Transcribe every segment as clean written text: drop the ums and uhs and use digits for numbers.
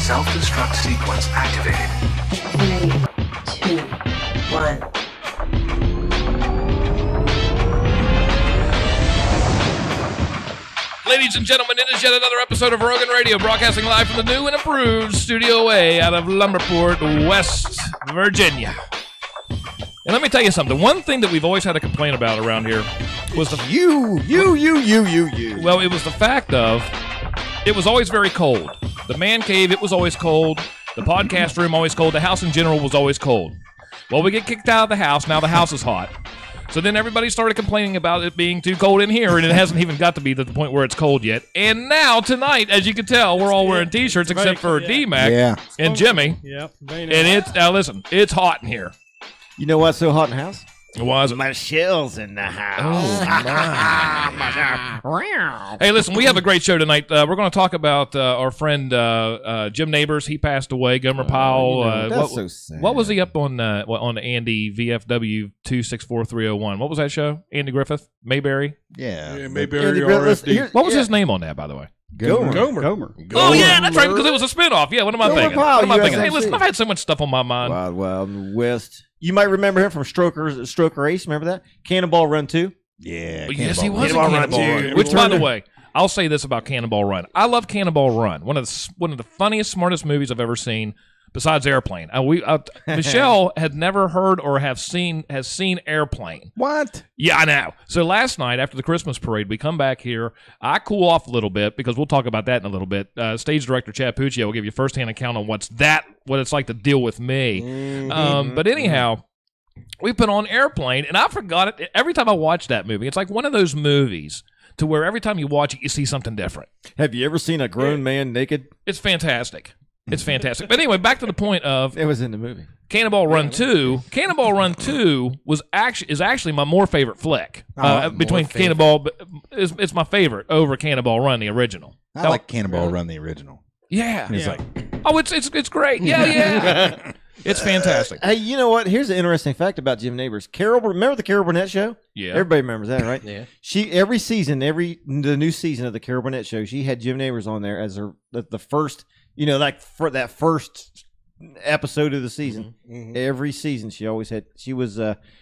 Self-destruct sequence activated. 3, 2, 1. Ladies and gentlemen, it is yet another episode of Rogan Radio, broadcasting live from the new and improved Studio A out of Lumberport, West Virginia. And let me tell you something. One thing that we've always had a complaint about around here was the... You. Well, it was the fact of it was always very cold. The man cave, it was always cold. The podcast room, always cold. The house in general was always cold. Well, we get kicked out of the house. Now the house is hot. So then everybody started complaining about it being too cold in here, and it hasn't even got to be to the point where it's cold yet. And now, tonight, as you can tell, we're all wearing T-shirts except for D-Mac and Jimmy. Yep. And it's, now listen, it's hot in here. You know what's so hot in the house? Why is it? Michelle's in the house. Oh, my. Hey, listen, we have a great show tonight. We're going to talk about our friend Jim Neighbors. He passed away. Gomer Powell. That's so sad. What was he up on Andy VFW 264301? What was that show? Andy Griffith? Mayberry? Yeah. Mayberry RFD. What was his name on that, by the way? Gomer. Oh, yeah, that's right, because it was a spinoff. Yeah, what am I thinking? Powell, What am I thinking? Hey, USMC. listen, I've had so much stuff on my mind. Wild West. You might remember him from Stroker Ace. Remember that? Cannonball Run 2. Yeah. Yes, he was in Cannonball Cannonball Run Run. 2. Which, by the way, I'll say this about Cannonball Run. I love Cannonball Run. One of the funniest, smartest movies I've ever seen, besides Airplane. Michelle had never heard or has seen Airplane. What? Yeah, I know. So last night, after the Christmas parade, we come back here. I cool off a little bit because we'll talk about that in a little bit. Stage director Chad Puccio will give you a firsthand account on what it's like to deal with me. But anyhow, we put on Airplane, and I forgot it. Every time I watch that movie, it's like one of those movies to where every time you watch it, you see something different. Have you ever seen a grown man naked? It's fantastic. It's fantastic. But anyway, back to the point of It was in the movie. Cannonball Run 2. Cannonball Run 2 is actually my more favorite flick. Between Cannonball, it's my favorite over Cannonball Run, the original. I like Cannonball Run, the original. Yeah. It's like, Oh, it's great. Yeah. It's fantastic. Hey, you know what? Here's an interesting fact about Jim Neighbors. Remember the Carol Burnett show? Yeah. Everybody remembers that, right? Yeah. She every the new season of the Carol Burnett show, she had Jim Neighbors on there as the first, like for that first episode of the season. Mm-hmm. Every season she always had.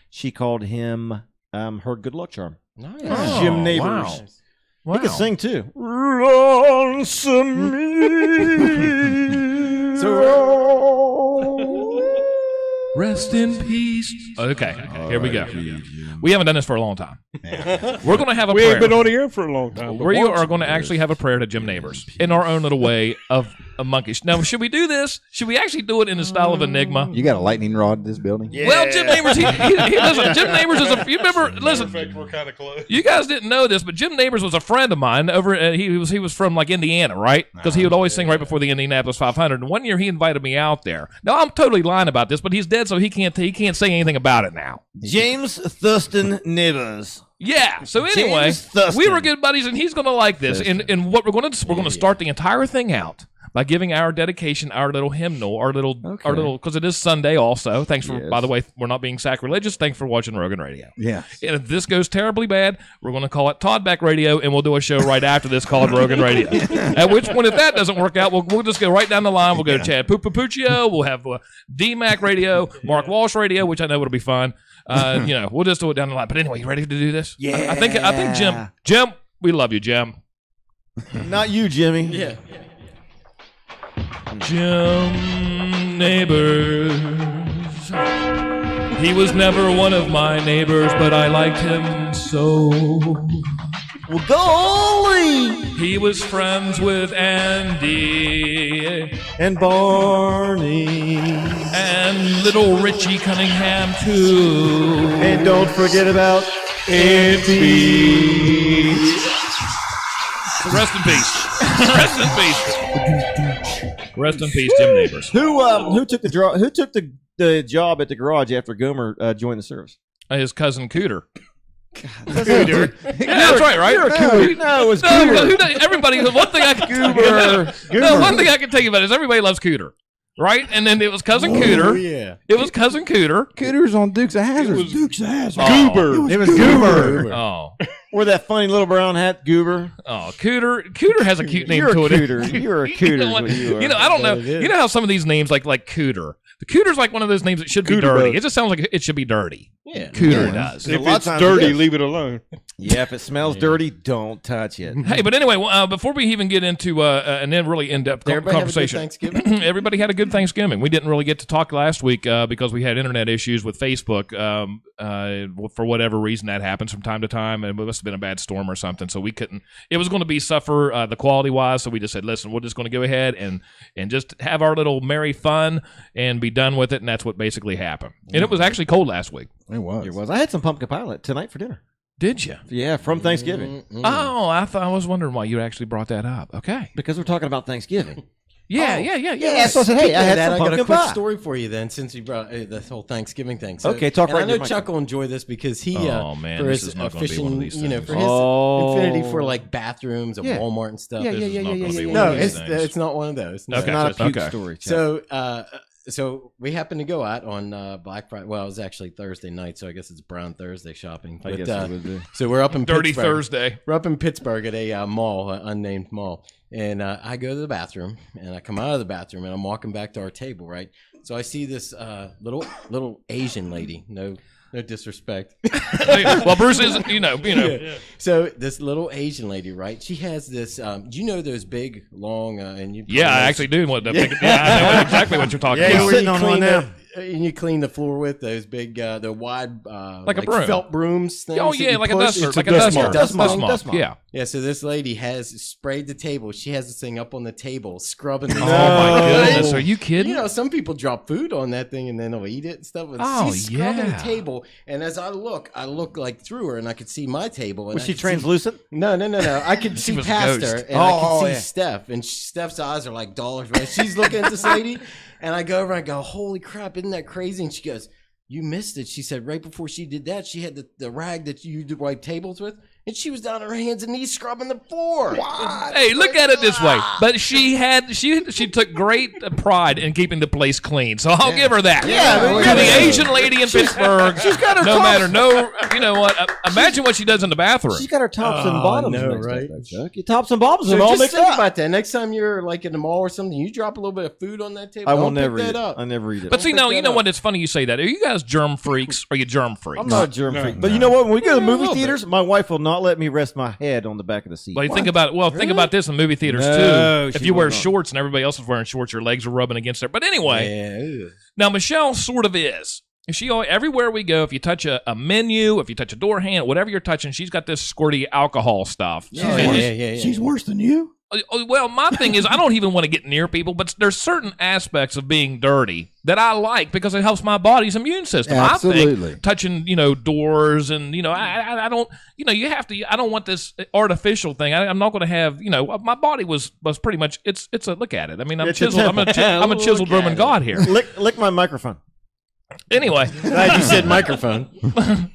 She called him her good luck charm. Nice. Oh, Jim Neighbors. Wow. He could sing too. Rest in peace. Okay, here we go. We haven't done this for a long time. We're going to have a We prayer. ain't been on the air for a long time. We are going to actually have a prayer to Jim Neighbors in our own little way of a monkish. Now, should we do this? Should we actually do it in the style of Enigma? you got a lightning rod in this building? Yeah. Well, Jim Neighbors, listen, Jim Neighbors is you remember, listen, We're kind of close. you guys didn't know this, but Jim Neighbors was a friend of mine over, he was from like Indiana, right? Because he would always sing right before the Indianapolis 500. And one year he invited me out there. Now, I'm totally lying about this, but he's dead, so he can't say anything about it now. James Thurston Neighbors. Yeah. So anyway, James Thurston. we were good buddies, and he's going to like this. And what we're going to start the entire thing out by giving our dedication, our little hymnal, our little, because it is Sunday also. Thanks for, by the way, we're not being sacrilegious. Thanks for watching Rogan Radio. Yeah. And if this goes terribly bad, we're going to call it Toddback Radio, and we'll do a show right after this called Rogan Radio. At which point, if that doesn't work out, we'll just go right down the line. We'll go to Chad Puccio. We'll have D-Mac Radio, Mark Walsh Radio, which I know will be fun. We'll just do it down the line. But anyway, you ready to do this? Yeah. I think Jim, we love you, Jim. Not you, Jimmy. Yeah. Jim Neighbors. He was never one of my neighbors, but I liked him so. Well, golly! He was friends with Andy And Barney. and little Richie Cunningham too. And don't forget about Aunt Beach. Rest in peace. Rest in peace. Rest in peace, Jim Neighbors. Who took the job at the garage after Gomer joined the service? His cousin Cooter. Cooter. Yeah, that's right? You're a Cooter. No, it was No, Cooter. who does, everybody. One thing I can one thing I can tell you about is everybody loves Cooter, right? And then it was cousin Cooter. Yeah. It was cousin Cooter. Cooter's on Dukes of Hazzard. Dukes of Hazzard. Oh. Goober. It was Goober. Oh, Or that funny little brown hat goober. Oh, Cooter. Cooter has a cute name You're to a it. cooter. You're a cooter. You know what? I don't know. You know how some of these names like Cooter. The Cooter's like one of those names that should be Cooter dirty. bug. It just sounds like it should be dirty. Yeah. Cooter does. If A lot of it's times dirty, it is. leave it alone. Yeah, if it smells dirty, don't touch it. Hey, but anyway, before we even get into an really in-depth Everybody have a good conversation, Thanksgiving? everybody had a good Thanksgiving. We didn't really get to talk last week because we had internet issues with Facebook. For whatever reason, that happens from time to time. It must have been a bad storm or something, so we couldn't. It was going to be suffer the quality-wise, so we just said, listen, we're just going to go ahead and just have our little merry fun and be done with it, and that's what basically happened. And it was actually cold last week. It was. It was. I had some pumpkin pie tonight for dinner. Did you? Yeah, from Thanksgiving. Oh, I was wondering why you actually brought that up. Okay. Because we're talking about Thanksgiving. Yeah. Yeah, so I said, hey, I had some I got a pumpkin quick pie. story for you then, since you brought this whole Thanksgiving thing. So, Okay, talk and right I know into the Chuck will enjoy this because he, Oh, man, for this his is not gonna be one of these fishing, things. for his Oh. infinity for like bathrooms and Yeah. Walmart and stuff. Yeah, This yeah, is yeah, not yeah, gonna yeah, be yeah. one of No, these it's things. it's not one of those. No. Okay. Not a puke Okay. story. Chuck. So we happened to go out on Black Friday. Well, it was actually Thursday night, so I guess it's Brown Thursday shopping. I But, guess it would be. so we're up in Dirty Pittsburgh. Thursday. We're up in Pittsburgh at a mall, an unnamed mall. And I go to the bathroom, and I come out of the bathroom, and I'm walking back to our table, right? So I see this little Asian lady. No disrespect. Well, Bruce is, you know. So this little Asian lady, right? She has this. Do you know those big, long, and you? Yeah, I actually do. I know exactly what you're talking Yeah, about. you're sitting on one now. And you clean the floor with those big, the wide, Like a broom. felt brooms. Things Oh that yeah, you like a push. duster, It's like a dust dust mop. dust Dust mop. mop. Yeah. Yeah, so this lady has sprayed the table. She has this thing up on the table, scrubbing the Oh my goodness, are you kidding? You know, some people drop food on that thing and then they'll eat it and stuff. But Oh, she's scrubbing yeah. the table, and as I look like through her, and I could see my table. And Was I she could see- translucent? No. I could see was a past ghost. her, and I Oh, could see yeah. Steph, and Steph's eyes are like dollars. Right? She's looking at this lady, and I go over and I go, "Holy crap, isn't that crazy?" And she goes, "You missed it." She said right before she did that, she had the rag that you do wipe tables with, and she was down on her hands and knees scrubbing the floor. Hey, look at it this way. But she took great pride in keeping the place clean, so I'll give her that. Yeah, To the Asian lady in Pittsburgh, she's got her no tops. matter you know what? Imagine what she does in the bathroom. She's got her tops and Oh, bottoms I know, mixed right? up, though, Chuck. Your tops and bottoms So are all just mixed think up. about that. Next time you're like in the mall or something, you drop a little bit of food on that table. I will don't never pick eat that it. up. I never eat it. But see, pick no, you that know up. what? It's funny you say that. Are you guys germ freaks? Are you germ freaks? I'm not a germ freak. But you know what? When we go to the movie theaters, my wife will not let me rest my head on the back of the seat. Well, you think about it. Well, think about this in movie theaters No, too. If she you wear will not. shorts and everybody else is wearing shorts, your legs are rubbing against there. But anyway, Yeah. now Michelle sort of is. She everywhere we go, if you touch a menu, if you touch a door handle, whatever you're touching, she's got this squirty alcohol stuff. Yeah. She's worse than you. Well, my thing is, I don't even want to get near people, but there's certain aspects of being dirty that I like because it helps my body's immune system. I Absolutely. think touching, doors and, I don't, you have to, I don't want this artificial thing. I'm not going to have, my body was pretty much, it's a, look at it. I mean, I'm It's a chiseled, I'm a chiseled Look at Roman it. god here. lick my microphone. Anyway, Glad you said microphone.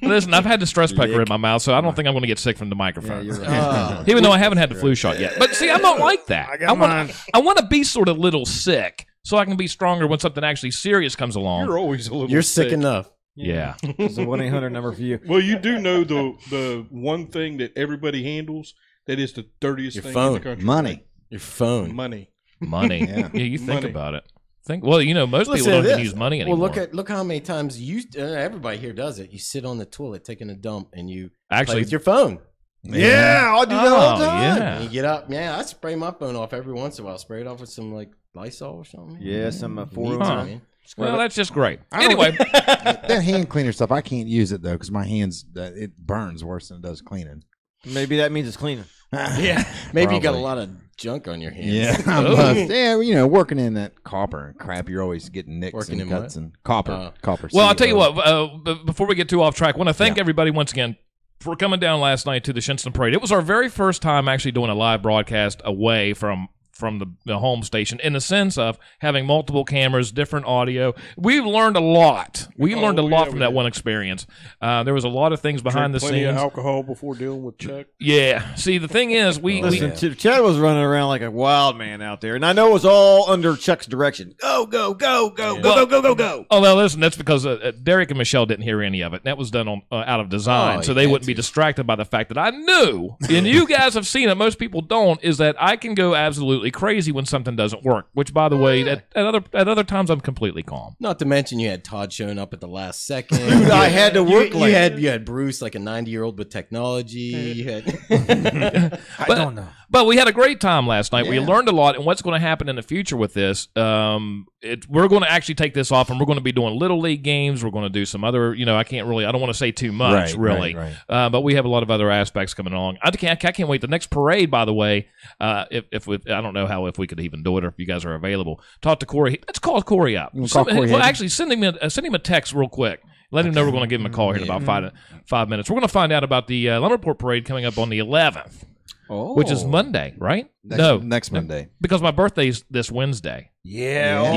listen, I've had the stress pecker in my mouth, so I don't think I'm going to get sick from the microphone. You're right. Even though I haven't had the flu shot yet. But see, I'm not like that. I want to be sort of little sick so I can be stronger when something actually serious comes along. You're always a little You're sick enough. Yeah. It's a 1-800 number for you. Well, you do know the one thing that everybody handles that is the dirtiest Your thing phone. in the country. Money. Your phone. Money. Money. Yeah. Yeah, you think Money. about it. Most Listen people to don't even this. use money anymore. Well, look how many times everybody here does it. You sit on the toilet taking a dump and you play Actually, with your phone. Yeah, I'll do that all the time. yeah. And you get up. Yeah, I spray my phone off every once in a while. Spray it off with some like Lysol or something. Yeah, some Me too, 401. man. Well, that's just great. Anyway, That hand cleaner stuff, I can't use it though because my hands it burns worse than it does cleaning. Maybe that means it's cleaning. Yeah, maybe you got a Probably. lot of junk on your hands. Yeah, I must. Yeah, working in that copper and crap, you're always getting nicks Working and in cuts and copper. Copper. well, I'll tell you CO. what. Before we get too off track, I want to thank everybody once again for coming down last night to the Shinston Parade. It was our very first time actually doing a live broadcast away from from the home station in the sense of having multiple cameras, different audio. We've learned a lot. We learned a lot from that one experience. There was a lot of things behind the plenty scenes. Of alcohol before dealing with Chuck. Yeah. See, the thing is, Chad was running around like a wild man out there, and I know it was all under Chuck's direction. Go, go, go, go, Yeah. go. Oh, well, listen, that's because Derek and Michelle didn't hear any of it. That was done on out of design, so they wouldn't be distracted by the fact that I knew, and you guys have seen it, most people don't, is that I can go absolutely crazy when something doesn't work, which, by the way, at other times, I'm completely calm. Not to mention you had Todd showing up at the last second. Dude, I had to work late. You had Bruce, like a 90-year-old with technology. You had I don't know. But we had a great time last night. Yeah. We learned a lot, and what's going to happen in the future with this, we're going to actually take this off, and we're going to be doing Little League games. We're going to do some other, I don't want to say too much, really. Right. But we have a lot of other aspects coming along. I can't wait. The next parade, by the way, if we could even do it, or if you guys are available, talk to Corey. Let's call Corey up. Actually, send him a text real quick. Let him know we're going to give him a call here in about 5 minutes. We're going to find out about the Lumberport parade coming up on the 11th. Oh. Which is Monday, right? Next Monday. Because my birthday's this Wednesday. Yeah.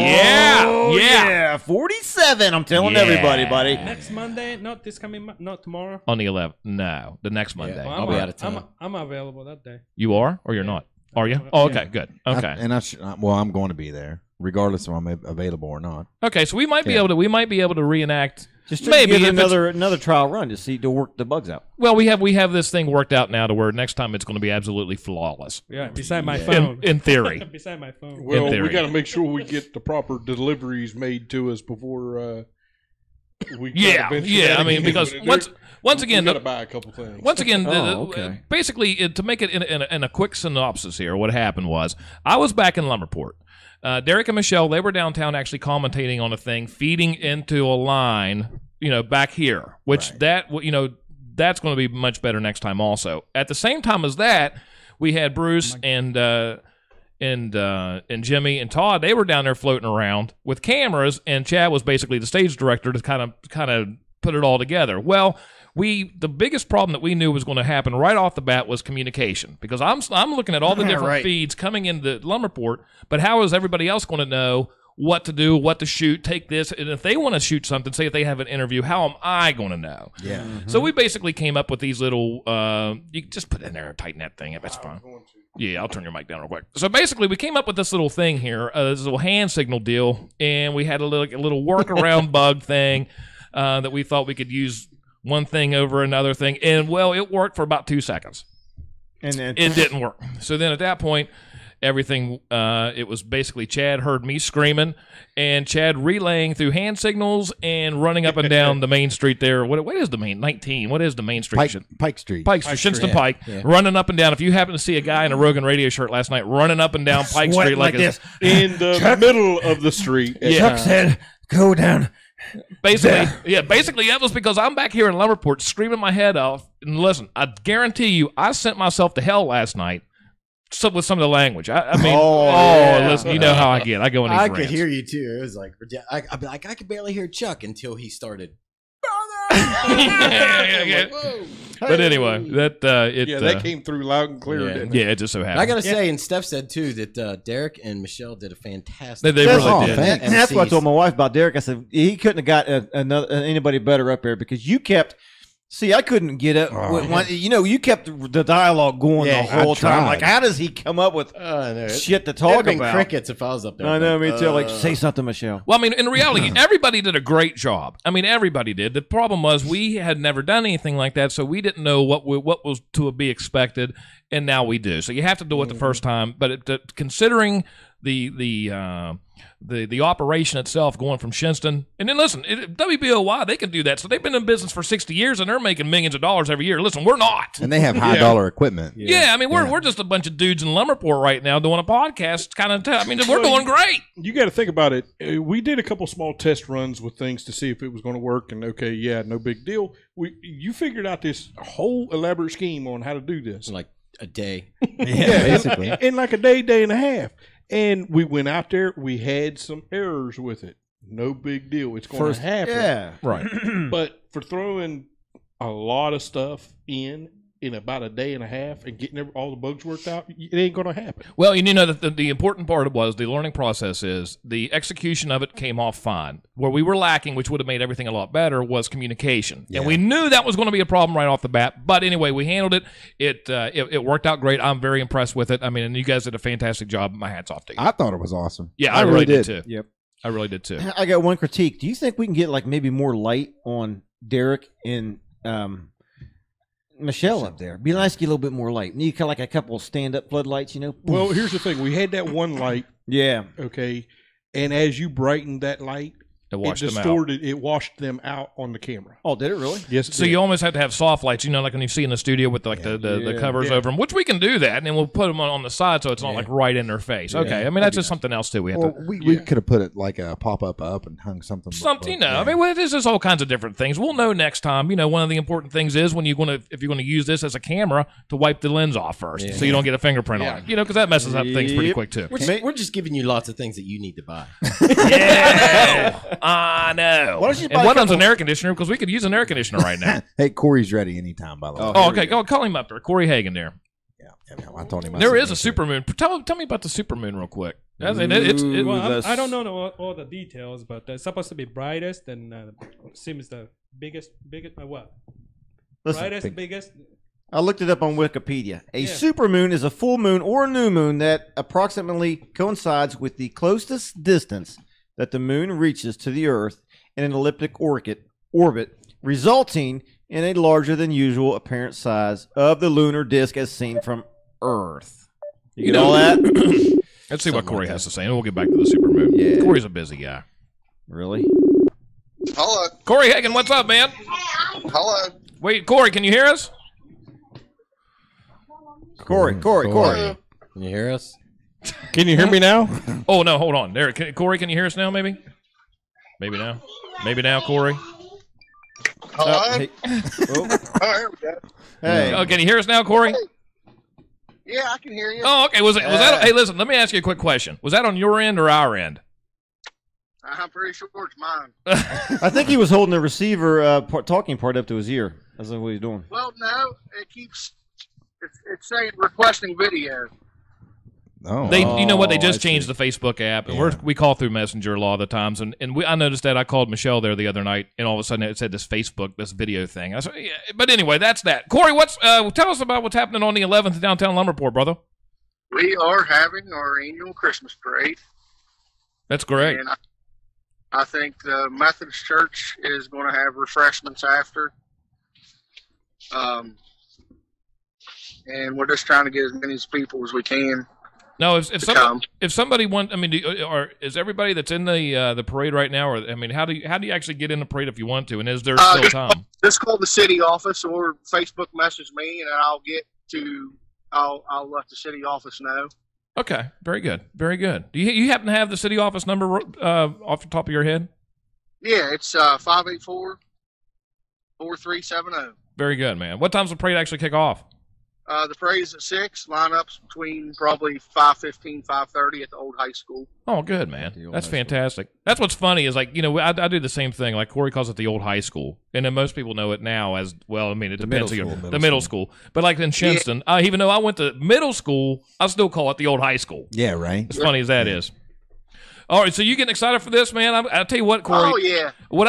47. I'm telling everybody, buddy. Next Monday, not this coming, not tomorrow. On the 11th. No, the next Monday. Well, I'll be out of town. I'm available that day. You are, or you're not? Are you? Oh, okay, good. Okay. I'm going to be there, regardless if I'm available or not. Okay, so we might be able to reenact. Just maybe another trial run to work the bugs out. Well, we have this thing worked out now to where next time it's going to be absolutely flawless. Yeah, beside my phone. In theory. Beside my phone. Well, we got to make sure we get the proper deliveries made to us before we. I mean, because once again, we got to buy a couple things. Once again, basically, to make it in a quick synopsis here, what happened was I was back in Lumberport. Derek and Michelle, they were downtown actually commentating on a thing, feeding into a line, back here, which that's going to be much better next time also. At the same time as that, we had Bruce and Jimmy and Todd. They were down there floating around with cameras, and Chad was basically the stage director to kind of put it all together. Well, the biggest problem that we knew was going to happen right off the bat was communication, because I'm looking at all the different feeds coming into Lumberport, but how is everybody else going to know what to do, what to shoot, take this, and if they want to shoot something, say if they have an interview, how am I going to know? Yeah. Mm-hmm. So we basically came up with these little, you can just put it in there and tighten that thing up, that's fine. Yeah, I'll turn your mic down real quick. So basically, we came up with this little thing here, this little hand signal deal, and we had a little workaround bug thing that we thought we could use one thing over another thing, and well, it worked for about 2 seconds, and then it didn't work. So then at that point, everything it was basically Chad heard me screaming, and Chad relaying through hand signals and running up and down the main street there. What is the main 19? What is the main street? Pike Street. Shinston Pike, running up and down. If you happen to see a guy in a Rogan Radio shirt last night running up and down Pike Street like this in the middle of the street, Chuck said, "Go down." Basically, that was because I'm back here in Lumberport screaming my head off. And listen, I guarantee you, I sent myself to hell last night with some of the language. Listen, you know how I get. I go in these rants. could hear you too. It was like, I'd be like, I could barely hear Chuck until he started. Whoa. But anyway, that came through loud and clear. Didn't it? Yeah, it just so happened. And I gotta say, and Steph said too that Derek and Michelle did a fantastic. They really did. And that's what I told my wife about Derek. I said he couldn't have got anybody better up there, because you kept. See, I couldn't get up. You kept the dialogue going the whole time. Like, how does he come up with shit to talk about? Crickets if I was up there. I know, me too. Like, say something, Michelle. Well, I mean, in reality, everybody did a great job. I mean, everybody did. The problem was we had never done anything like that, so we didn't know what was to be expected, and now we do. So you have to do it the first time. But considering the operation itself going from Shinston, and then listen, WBOY, they can do that. So they've been in business for 60 years and they're making millions of dollars every year. Listen, we're not. And they have high dollar equipment. Yeah, I mean, we're just a bunch of dudes in Lumberport right now doing a podcast. We're doing great. You got to think about it. We did a couple small test runs with things to see if it was going to work, and no big deal. You figured out this whole elaborate scheme on how to do this. Like a day. Basically. In like a day and a half. And we went out there. We had some errors with it. No big deal. It's going to happen. Yeah. Right. But for throwing a lot of stuff in in about a day and a half and getting all the bugs worked out, it ain't going to happen. Well, you know, the important part was the learning process is the execution of it came off fine. Where we were lacking, which would have made everything a lot better, was communication. And we knew that was going to be a problem right off the bat. But anyway, we handled it. It worked out great. I'm very impressed with it. I mean, and you guys did a fantastic job. My hat's off to you. I thought it was awesome. Yeah, I really did too. Yep. I really did too. I got one critique. Do you think we can get like maybe more light on Derek and Michelle up there? Be nice to get a little bit more light. Need kind of like a couple of stand-up floodlights, you know? Well, here's the thing. We had that one light. Yeah. Okay. And as you brightened that light, it distorted. It washed them out on the camera. Oh, did it really? Yes. So you almost have to have soft lights, you know, like when you see in the studio with like the covers over them, which we can do that, and then we'll put them on the side so it's not like right in their face. Okay, I mean that's just something else too. We have we could have put it like a pop up and hung something. You know. I mean, well, there's just all kinds of different things. We'll know next time. You know, one of the important things is when if you're going to use this as a camera, to wipe the lens off first, so you don't get a fingerprint on it. You know, because that messes up things pretty quick too. We're just giving you lots of things that you need to buy. Yeah, I know. Why don't you buy and one of them's an air conditioner because we could use an air conditioner right now. Hey, Corey's ready anytime, by the way. Oh, okay. Go call him up there. Corey Hagen there. Yeah, I told him. There is a supermoon. Tell me about the supermoon real quick. Well, I don't know all the details, but it's supposed to be brightest and seems the biggest. What? Listen, biggest. I looked it up on Wikipedia. A supermoon is a full moon or a new moon that approximately coincides with the closest distance that the moon reaches to the Earth in an elliptic orbit, resulting in a larger than usual apparent size of the lunar disk as seen from Earth. You get all that? Let's see what Corey has to say, and we'll get back to the supermoon. Yeah. Corey's a busy guy. Really? Hello. Corey Hagen, what's up, man? Hello. Wait, Corey, can you hear us? Corey. Can you hear us? Can you hear me now? Oh, no, hold on. There, Corey, can you hear us now, maybe? Maybe now. Maybe now, Corey. Hello? Hey. Oh, here we go. Hey. Oh, can you hear us now, Corey? Yeah, I can hear you. Oh, okay. Was that? Hey, listen. Let me ask you a quick question. Was that on your end or our end? I'm pretty sure it's mine. I think he was holding the receiver talking part up to his ear. That's what he's doing. Well, no, it's saying requesting video. Oh, you know what? They just changed the Facebook app, and we call through Messenger a lot of the times. And I noticed that I called Michelle there the other night, and all of a sudden it said this video thing. I said, yeah, but anyway, that's that. Corey, tell us about what's happening on the 11th downtown Lumberport, brother. We are having our annual Christmas parade. That's great. And I think the Methodist Church is going to have refreshments after. And we're just trying to get as many people as we can. No, if somebody wants, I mean, is everybody that's in the parade right now, or I mean, how do you actually get in the parade if you want to, and is there still time? Just call the city office or Facebook message me, and I'll let the city office know. Okay, very good, very good. Do you happen to have the city office number off the top of your head? Yeah, it's 584-4370. Very good, man. What time's the parade actually kick off? The parade is at 6. Lineups between probably 5:15, 5:30 at the old high school. Oh, good, man. That's fantastic. That's what's funny is, like, you know, I do the same thing. Like, Corey calls it the old high school. And then most people know it now as, well, I mean, it depends. The middle school. But like in Shinston, even though I went to middle school, I still call it the old high school. Yeah, right. As funny as that is. All right, so you getting excited for this, man? I'll tell you what, Corey. Oh, yeah. What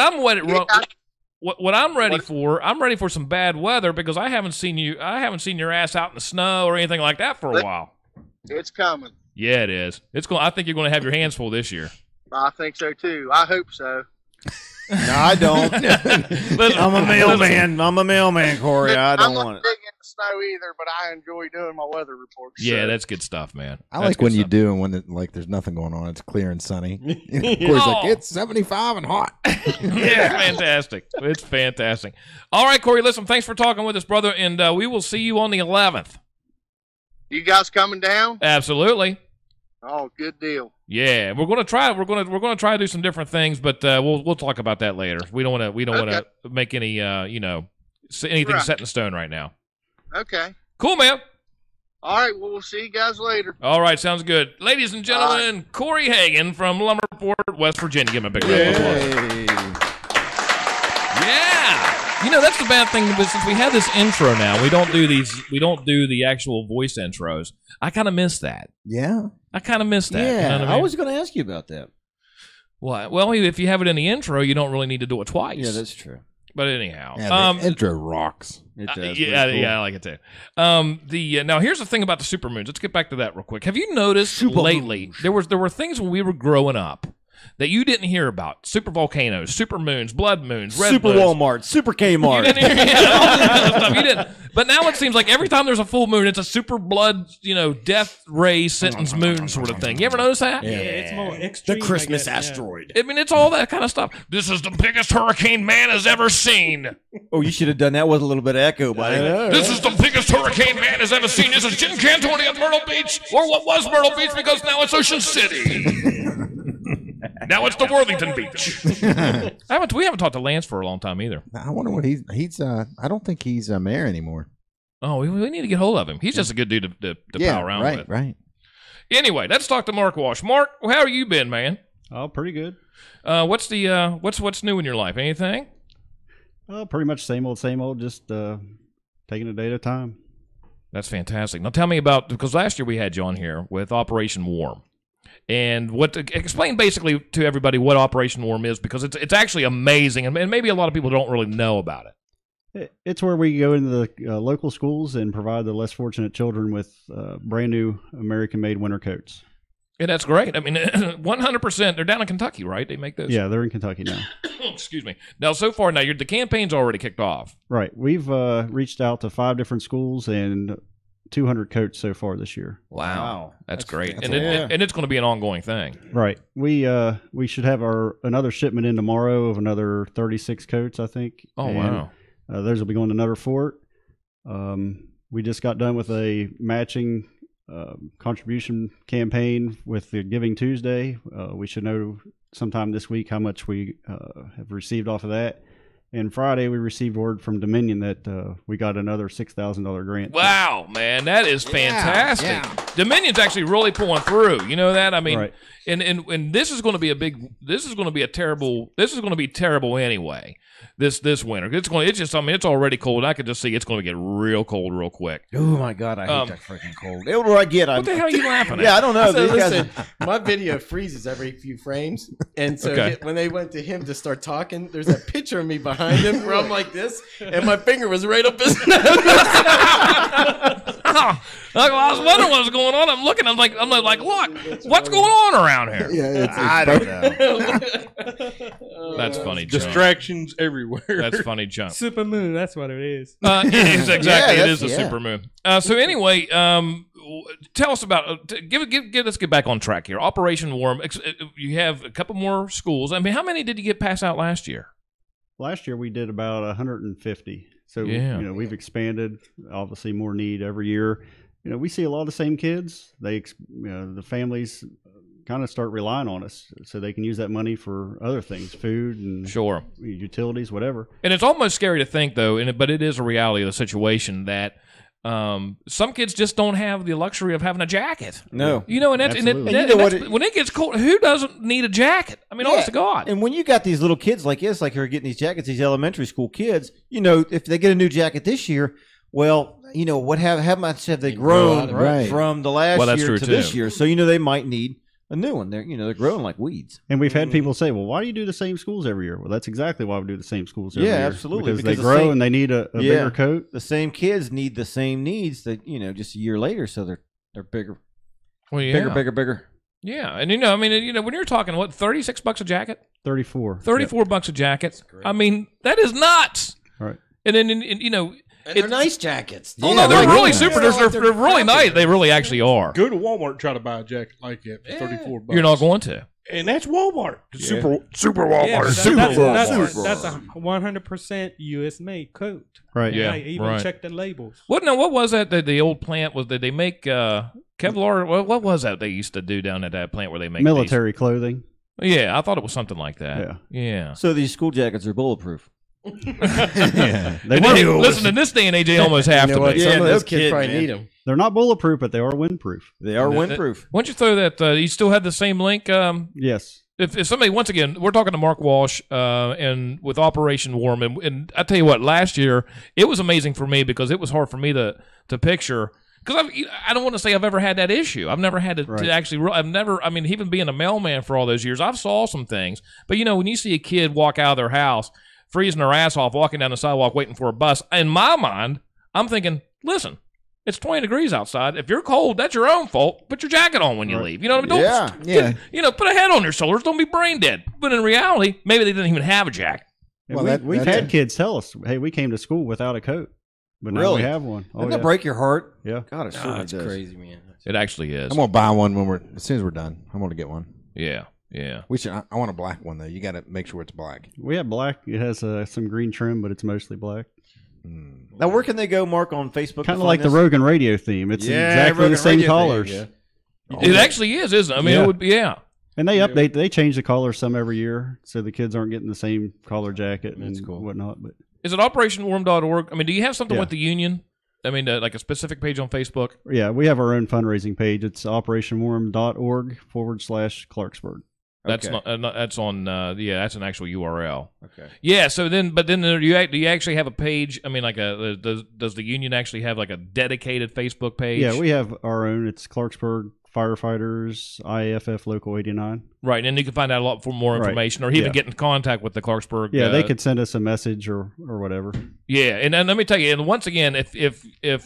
I'm ready for, I'm ready for some bad weather because I haven't seen your ass out in the snow or anything like that for a while. It's coming. Yeah, it is. I think you're going to have your hands full this year. I think so too. I hope so. No, I don't. I'm a mailman. I'm a mailman, Corey. I don't want it. I'm not big into snow either, but I enjoy doing my weather reports. Yeah, that's good stuff, man. I like when you do and when there's nothing going on. It's clear and sunny. Corey's like, it's 75 and hot. Yeah, fantastic. It's fantastic. All right, Corey, listen, thanks for talking with us, brother, and we will see you on the 11th. You guys coming down? Absolutely. Oh, good deal. Yeah, we're gonna try. We're gonna try to do some different things, but we'll talk about that later. We don't want to make any anything set in stone right now. Okay. Cool, man. All right. Well, we'll see you guys later. All right, sounds good, ladies and gentlemen. Corey Hagen from Lumberport, West Virginia. Give him a big round of applause. Yeah. You know, that's the bad thing. But since we have this intro now, we don't do the actual voice intros. I kind of miss that. Yeah. I kind of miss that. Yeah, you know what I I mean? was going to ask you about that. Well, if you have it in the intro, you don't really need to do it twice. Yeah, that's true. But anyhow, Yeah, the intro rocks. It does. yeah, Pretty cool. I like it too. Now here's the thing about the supermoons. Let's get back to that real quick. Have you noticed lately there were things when we were growing up that you didn't hear about? Super volcanoes, super moons, blood moons, red Super moons. Walmart, Super Kmart. You didn't hear all this other stuff. You didn't. But now it seems like every time there's a full moon, it's a super blood, death ray sentence moon sort of thing. You ever notice that? Yeah, it's more extreme. The Christmas I guess, asteroid. I mean, it's all that kind of stuff. This is the biggest hurricane man has ever seen. Oh, you should have done that with a little bit of echo, buddy. This is the biggest hurricane man has ever seen. This is Jim Cantoni at Myrtle Beach, or what was Myrtle Beach because now it's Ocean City. Now it's the Worthington Beach. We haven't talked to Lance for a long time either. I wonder what he's. I don't think he's mayor anymore. Oh, we need to get hold of him. He's just a good dude to pal around with. Right. Anyway, let's talk to Mark Walsh. Mark, how have you been, man? Oh, pretty good. What's new in your life? Anything? Pretty much same old, just taking a day at a time. That's fantastic. Now tell me about, because last year we had you on here with Operation Warm. And explain basically to everybody what Operation Warm is, because it's actually amazing, and maybe a lot of people don't really know about it. It's where we go into the local schools and provide the less fortunate children with brand new American-made winter coats. Yeah, that's great. I mean, 100%. They're down in Kentucky, right? They make those. Yeah, they're in Kentucky now. Excuse me. Now, so far, the campaign's already kicked off. Right. We've reached out to 5 different schools and 200 coats so far this year. Wow. That's great. And it's going to be an ongoing thing. Right. We should have another shipment in tomorrow of another 36 coats, I think. Oh, wow. Those will be going to another fort. We just got done with a matching contribution campaign with the Giving Tuesday. We should know sometime this week how much we have received off of that. And Friday, we received word from Dominion that we got another $6,000 grant. Wow, man, that is fantastic. Yeah. Dominion's actually really pulling through. You know that? I mean, Right. and this is going to be terrible anyway. This winter, it's already cold. I could just see it's going to get real cold real quick. Oh my God, I hate that freaking cold. The older I get, What the hell are you laughing at? Yeah, I don't know. So These guys- listen, my video freezes every few frames, and so Okay. when they went to him to start talking, there's that picture of me behind him where I'm like this, and my finger was right up his nose. I was wondering what was going on. I'm like, look, what's going on around here? Yeah, I don't know. That's funny, junk. Distractions everywhere. That's funny, junk. Super moon. That's what it is. It is exactly. Yeah, It is a supermoon. So anyway, tell us about. Let's get back on track here. Operation Warm. You have a couple more schools. I mean, how many did you get passed out last year? Last year, we did about 150. So, Yeah. we've expanded, obviously more need every year. We see a lot of the same kids. The families kind of start relying on us so they can use that money for other things, food and Sure. utilities, whatever. And it's almost scary to think, though, but it is a reality of the situation that some kids just don't have the luxury of having a jacket. No. And Absolutely. when it gets cold, who doesn't need a jacket? I mean, honest to God. And when you got these little kids like this, like who are getting these jackets, these elementary school kids, if they get a new jacket this year, well, how much have they grown Right. from the last Well, that's year true, to too. this year? So they might need a new one. They're growing like weeds. And we've had people say, well, why do you do the same schools every year? Well, that's exactly why we do the same schools every year. Yeah, absolutely. Because Because they the grow same- and they need a bigger coat. The same kids need the same needs that just a year later, so they're bigger, Well, yeah. bigger. Yeah, and when you're talking what, $36 a jacket, 34. $34 a jacket. I mean, that is nuts. All right. And then And they're nice jackets. Oh no, they're really nice. super. They're really nice. They really actually are. Go to Walmart and try to buy a jacket like that for $34. You're not going to. And that's Walmart. Super Yeah, Walmart. that's a 100% U.S. made coat. Right. Yeah. I even right. check the labels. What was that? The old plant was that they make Kevlar. What was that they used to do down at that plant where they make Military clothing. these? Yeah, I thought it was something like that. Yeah. So these school jackets are bulletproof. Yeah. Listen, in this day and age, they almost have to be. Some of no those kids kidding, probably man. need them. They're not bulletproof, but they are windproof. They are windproof. Why don't you throw that? You still have the same link? Yes. if somebody, once again, we're talking to Mark Walsh and with Operation Warm, and I tell you what, last year it was amazing for me because it was hard for me to picture. Because I don't want to say I've ever had that issue. I've never had to actually. I've never. I mean, even being a mailman for all those years, I've saw some things. But when you see a kid walk out of their house, freezing their ass off, walking down the sidewalk, waiting for a bus, in my mind, I'm thinking, listen, it's 20 degrees outside. If you're cold, that's your own fault. Put your jacket on when you leave. You know what I mean? Don't put a head on your shoulders. Don't be brain dead. But in reality, maybe they didn't even have a jacket. Well, we've had kids tell us, "Hey, we came to school without a coat." But now we have one. Doesn't that break your heart? Yeah. God, it's crazy, man. It actually is. I'm gonna buy one as soon as we're done. I'm gonna get one. Yeah. We should. I want a black one though. You got to make sure it's black. We have black. It has some green trim, but it's mostly black. Now, where can they go, Mark, on Facebook? Kind of like the Rogan Radio theme. It's exactly the same colors. It actually is, isn't it? I mean, it would be, And they update. They change the colors some every year, so the kids aren't getting the same collar jacket and whatnot. But is it OperationWarm.org? I mean, do you have something with the union? I mean, like a specific page on Facebook? Yeah, we have our own fundraising page. It's OperationWarm.org/Clarksburg. That's not. That's on. That's an actual URL. Okay. Yeah. So then, but then do you actually have a page? I mean, like does the union actually have like a dedicated Facebook page? Yeah, we have our own. It's Clarksburg Firefighters IAFF Local 89. Right, and you can find out a lot more information, or even get in contact with the Clarksburg. Yeah, they could send us a message or whatever. Yeah, and let me tell you, and once again, if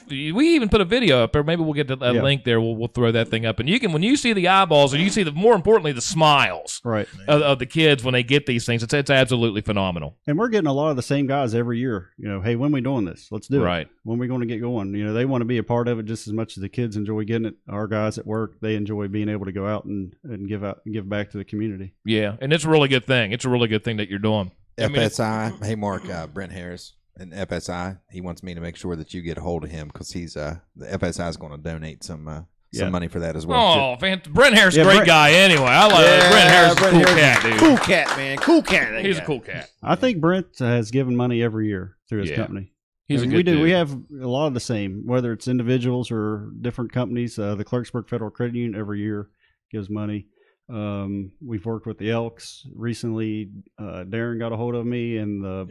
we even put a video up there, maybe we'll get a link there. We'll throw that thing up, and you can, when you see the eyeballs, and you see more importantly the smiles of the kids when they get these things, it's absolutely phenomenal. And we're getting a lot of the same guys every year. Hey, when are we doing this? Let's do it. When are we going to get going? They want to be a part of it just as much as the kids enjoy getting it. Our guys at work, they enjoy being able to go out and give back to the community. Yeah, and it's a really good thing. It's a really good thing that you're doing. FSI, hey Mark, Brent Harris and FSI, he wants me to make sure that you get a hold of him because he's the FSI is going to donate some money for that as well. Oh, Brent Harris, great guy. Anyway, I love Brent Harris. Cool cat, dude. Cool cat, man. Cool cat. He's a cool cat. I think Brent has given money every year through his company. He's a good dude. We have a lot of the same, whether it's individuals or different companies. The Clarksburg Federal Credit Union every year gives money. We've worked with the Elks recently. Darren got a hold of me and the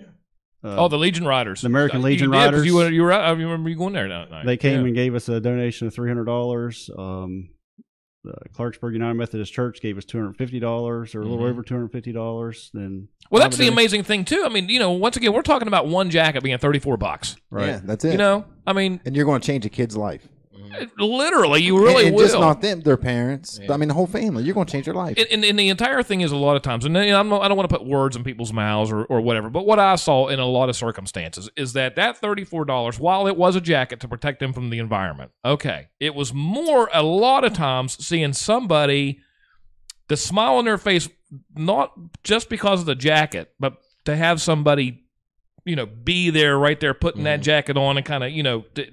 Legion Riders, the American Legion Riders. You were out. I remember you going there that night. They came and gave us a donation of $300. The Clarksburg United Methodist Church gave us $250 or a little over $250. Then that's the amazing thing too. I mean, once again, we're talking about one jacket being $34. Right. Yeah, that's it. I mean, and you're going to change a kid's life. Literally, you really will. Just not them, their parents. Yeah. I mean, the whole family. You're going to change their life. And the entire thing is a lot of times, and I don't want to put words in people's mouths or whatever, but what I saw in a lot of circumstances is that $34, while it was a jacket to protect them from the environment, it was more a lot of times seeing somebody, the smile on their face, not just because of the jacket, but to have somebody be there right there putting that jacket on and kind of,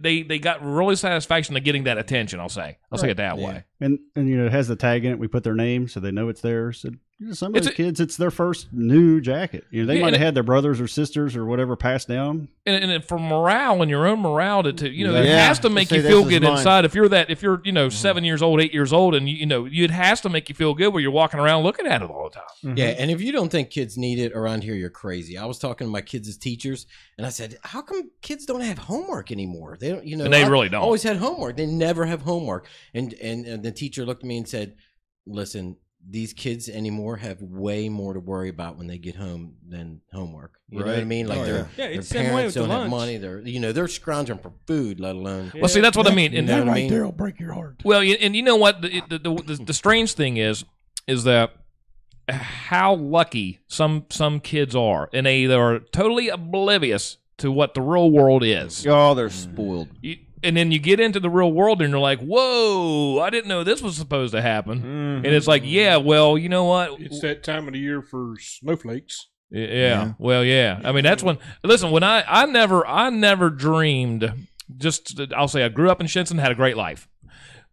they got really satisfaction of getting that attention, I'll say it that way. And it has the tag in it. We put their name so they know it's theirs. Some of the kids, it's their first new jacket. They might have had their brothers or sisters or whatever passed down. And for morale and your own morale it has to make you feel good inside. If you're 7 years old, 8 years old, and it has to make you feel good where you're walking around looking at it all the time. Mm-hmm. Yeah, and if you don't think kids need it around here, you're crazy. I was talking to my kids as teachers, and I said, "How come kids don't have homework anymore? They don't, And they really don't. Always had homework. They never have homework." And the teacher looked at me and said, "Listen, these kids anymore have way more to worry about when they get home than homework. You know what I mean? Like their parents don't have money. They're scrounging for food, let alone. Well, see, that's what I mean. And that right there will break your heart. Well, and you know what? The strange thing is that how lucky some kids are, and they are totally oblivious to what the real world is. Oh, they're spoiled. And then you get into the real world and you're like, whoa, I didn't know this was supposed to happen. Mm-hmm. And it's like, yeah, well, you know what? It's that time of the year for snowflakes. Yeah. Well, yeah. I mean, that's when I never dreamed, I'll say I grew up in Shinson, had a great life.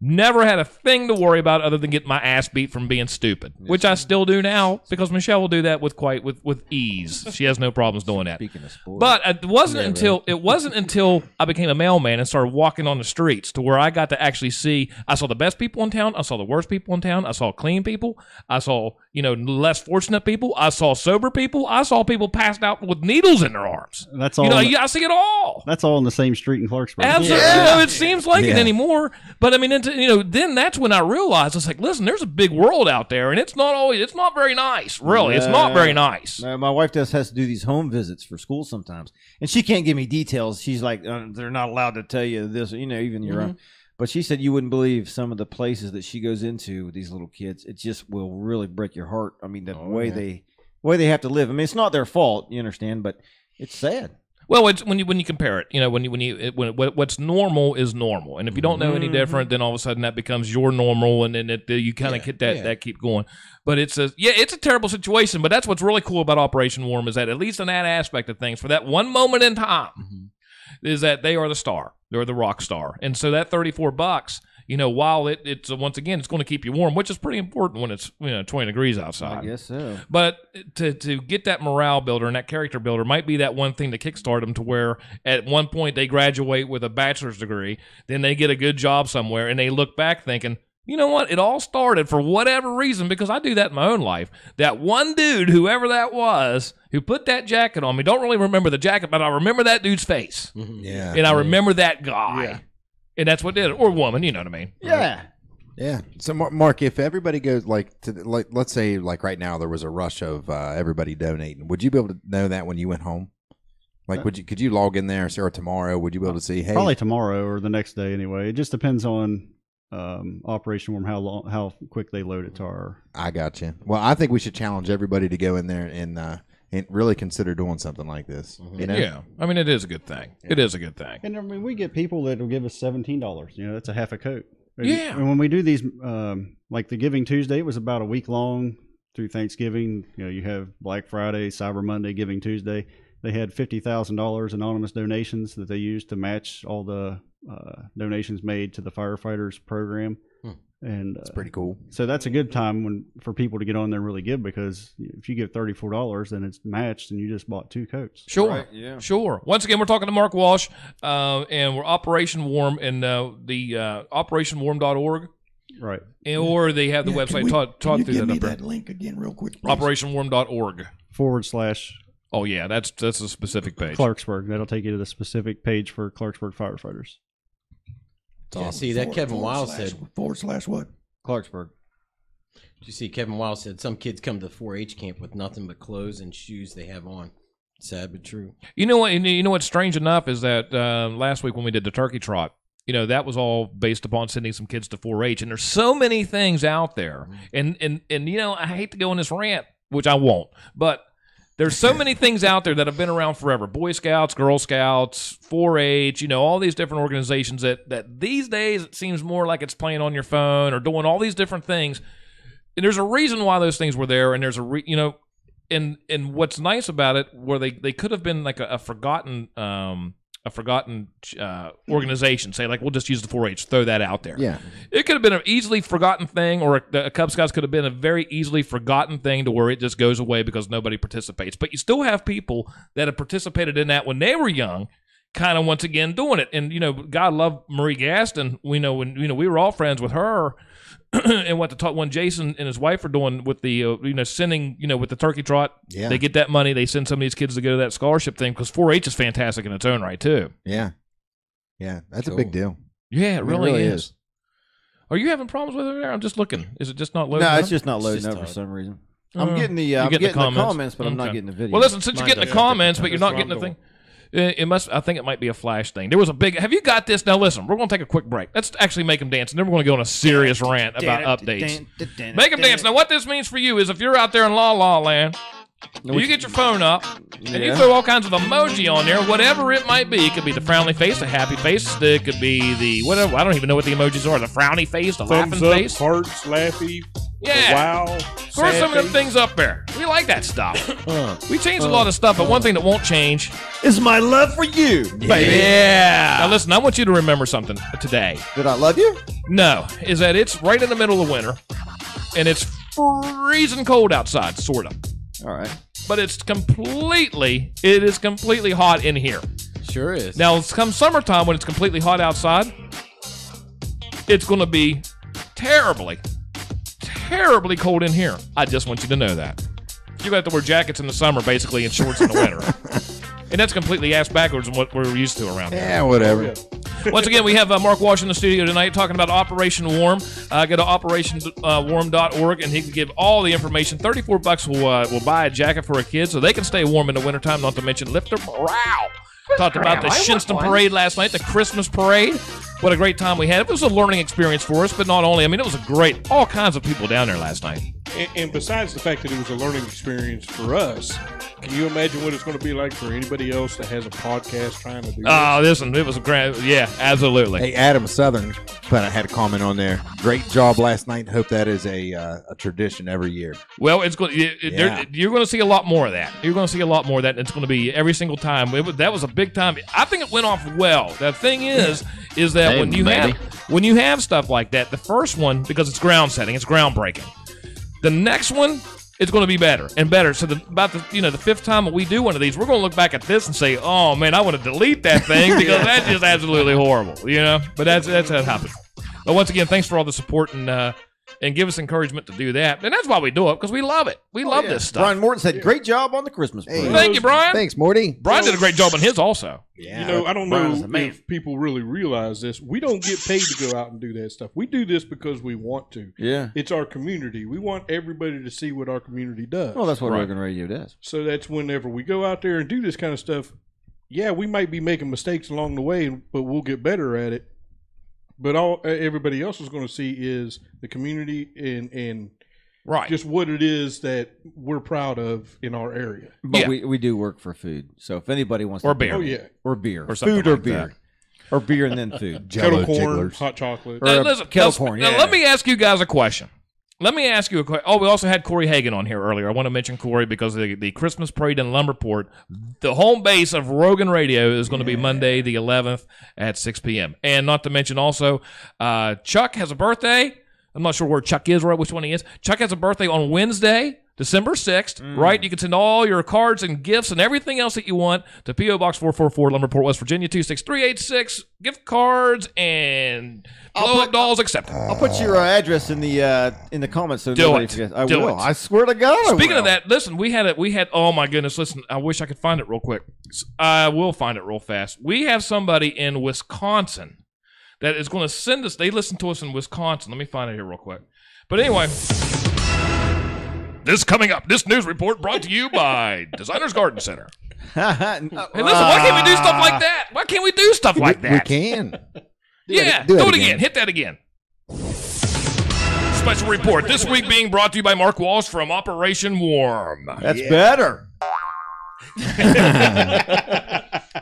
Never had a thing to worry about other than getting my ass beat from being stupid, which I still do now because Michelle will do that with ease. She has no problems doing that. Speaking of sports. But it wasn't until I became a mailman and started walking on the streets to where I got to actually see. I saw the best people in town. I saw the worst people in town. I saw clean people. I saw less fortunate people. I saw sober people. I saw people passed out with needles in their arms. That's all. I see it all. That's all in the same street in Clarksburg. Absolutely. Yeah. It seems like it anymore. But I mean, then that's when I realized it's like, listen, there's a big world out there, and it's not very nice. Really, it's not very nice. My wife has to do these home visits for school sometimes, and she can't give me details. She's like, they're not allowed to tell you this, even your own. But she said you wouldn't believe some of the places that she goes into with these little kids. It just will really break your heart. I mean, the way they have to live. I mean, it's not their fault, you understand, but it's sad. Well, it's when you compare it, what's normal is normal, and if you don't know any different, then all of a sudden that becomes your normal, and then you kind of get that keep going. But it's a terrible situation. But that's what's really cool about Operation Warm is that at least in that aspect of things, for that one moment in time, is that they are the star, they're the rock star, and so that $34. While it's once again, it's going to keep you warm, which is pretty important when it's 20 degrees outside. I guess so. But to get that morale builder and that character builder might be that one thing to kickstart them to where at one point they graduate with a bachelor's degree, then they get a good job somewhere, and they look back thinking, you know what? It all started for whatever reason, because I do that in my own life. That one dude, whoever that was, who put that jacket on me, don't really remember the jacket, but I remember that dude's face. Yeah. And I remember that guy. Yeah. And that's what did it, or woman, you know what I mean? Yeah, yeah. So, Mark, if everybody goes let's say right now there was a rush of everybody donating, would you be able to know that when you went home? Could you log in there, or tomorrow? Would you be able to see? Hey, probably tomorrow or the next day anyway. It just depends on Operation Warm how quick they load it to our. I got you. Well, I think we should challenge everybody to go in there and really consider doing something like this. Yeah, I mean, it is a good thing. Yeah. It is a good thing. And I mean, we get people that will give us $17. That's a half a coat. Yeah. And when we do these, like the Giving Tuesday, it was about a week long through Thanksgiving. You have Black Friday, Cyber Monday, Giving Tuesday. They had $50,000 anonymous donations that they used to match all the donations made to the firefighters program. And that's pretty cool. So that's a good time for people to get on there and really give, because if you give $34, then it's matched and you just bought 2 coats. Sure. Right, yeah. Sure. Once again, we're talking to Mark Walsh, and we're Operation Warm, and the operationwarm.org. Right. Or they have the website. Talk through give that me up there. that link again real quick, please? Operationwarm.org. / Oh, yeah, that's a specific page. Clarksburg. That'll take you to the specific page for Clarksburg firefighters. Yeah, see, that Kevin Wild said... / what? Clarksburg. Did you see Kevin Wild said some kids come to the 4-H camp with nothing but clothes and shoes they have on. Sad but true. You know what? You know what's strange enough is that last week when we did the Turkey Trot, that was all based upon sending some kids to 4-H, and there's so many things out there, and I hate to go on this rant, which I won't, but there's so many things out there that have been around forever. Boy Scouts, Girl Scouts, 4-H, all these different organizations that these days it seems more like it's playing on your phone or doing all these different things. And there's a reason why those things were there, and there's and what's nice about it, where they could have been like a forgotten organization. Say, like, we'll just use the 4-H, throw that out there. Yeah. It could have been an easily forgotten thing, or a Cub Scouts could have been a very easily forgotten thing to where it just goes away because nobody participates. But you still have people that have participated in that when they were young, kind of once again doing it. And, God love Marie Gaston. We know when, we were all friends with her. And when Jason and his wife are doing with the sending with the Turkey Trot, they get that money, they send some of these kids to go to that scholarship thing, because 4-H is fantastic in its own right too. Yeah, that's a big deal. Yeah, it really is. Are you having problems with it there? I'm just looking. Is it just not loading? No, it's just not loading up for some reason. I'm getting the comments, but I'm not getting the video. Well, listen, since you're getting the comments, but you're not getting the thing. I think it might be a flash thing. There was a big. Have you got this? Now listen, we're going to take a quick break. Let's actually make them dance, and then we're going to go on a serious rant about updates. Make them dance. Now, what this means for you is if you're out there in La La Land, you get your phone up, and you throw all kinds of emoji on there, whatever it might be. It could be the frowny face, the happy face. It could be the whatever. I don't even know what the emojis are. The frowny face, the laughing face, hearts, laughy. Yeah. Wow. Throw some of them things up there. We like that stuff. We changed a lot of stuff, but one thing that won't change is my love for you, baby. Yeah. Now listen, I want you to remember something today. Did I love you? No, is that it's right in the middle of winter, and it's freezing cold outside, sort of. All right. But it is completely hot in here. Sure is. Now, it's come summertime when it's completely hot outside, it's going to be terribly cold in here. I just want you to know that. You have to wear jackets in the summer, basically, and shorts in the winter. And that's completely ass backwards from what we're used to around here. Yeah, whatever. Once again, we have Mark Walsh in the studio tonight talking about Operation Warm. Go to operationwarm.org, and he can give all the information. $34 will buy a jacket for a kid so they can stay warm in the wintertime, not to mention lift their morale. Talked about the Shinston Parade last night, the Christmas Parade. What a great time we had. It was a learning experience for us, but not only. I mean, it was all kinds of people down there last night. And besides the fact that it was a learning experience for us, can you imagine what it's going to be like for anybody else that has a podcast trying to do this? Oh, listen, it was a grand, yeah, absolutely. Hey, Adam Southern had a comment on there. Great job last night. Hope that is a tradition every year. Well, it's going. You're going to see a lot more of that. You're going to see a lot more of that. And it's going to be every single time. That was a big time. I think it went off well. The thing is that when you have stuff like that, the first one, because it's ground setting, it's groundbreaking. The next one, it's going to be better and better. So the fifth time that we do one of these, we're going to look back at this and say, "Oh man, I want to delete that thing because that's just absolutely horrible," But that's how it happens. But once again, thanks for all the support and give us encouragement to do that. And that's why we do it, because we love it. We love this stuff. Brian Morton said, "Great job on the Christmas parade." Hey, thank you, Brian. Thanks, Morty. Brian did a great job on his also. Yeah. I don't know if people really realize this. We don't get paid to go out and do that stuff. We do this because we want to. Yeah. It's our community. We want everybody to see what our community does. Well, that's what Rogan Radio does. So that's whenever we go out there and do this kind of stuff, yeah, we might be making mistakes along the way, but we'll get better at it. But all everybody else is going to see is the community and just what it is that we're proud of in our area. But we do work for food. So if anybody wants or beer, or beer, or food or like beer, or beer and then food, kettle corn, hot chocolate, kettle corn. Now let me ask you guys a question. Oh, we also had Corey Hagan on here earlier. I want to mention Corey because the Christmas Parade in Lumberport, the home base of Rogan Radio, is going to be Monday the 11th at 6 p.m. And not to mention also, Chuck has a birthday. I'm not sure where Chuck is, right? Which one he is. Chuck has a birthday on Wednesday, December 6th, right? You can send all your cards and gifts and everything else that you want to P.O. Box 444, Lumberport, West Virginia, 26386. Gift cards and blow-up dolls accepted. I'll put your address in the comments so nobody forgets. I will. I swear to God. Speaking of that, listen, we had oh my goodness, listen, I wish I could find it real quick. I will find it real fast. We have somebody in Wisconsin that is going to send us, they listen to us in Wisconsin. Let me find it here real quick. But anyway, this coming up, this news report brought to you by Designer's Garden Center. Hey, listen, why can't we do stuff like that? Why can't we do stuff like that? We can. Do it again. Hit that again. Special report this week being brought to you by Mark Walsh from Operation Warm. That's better.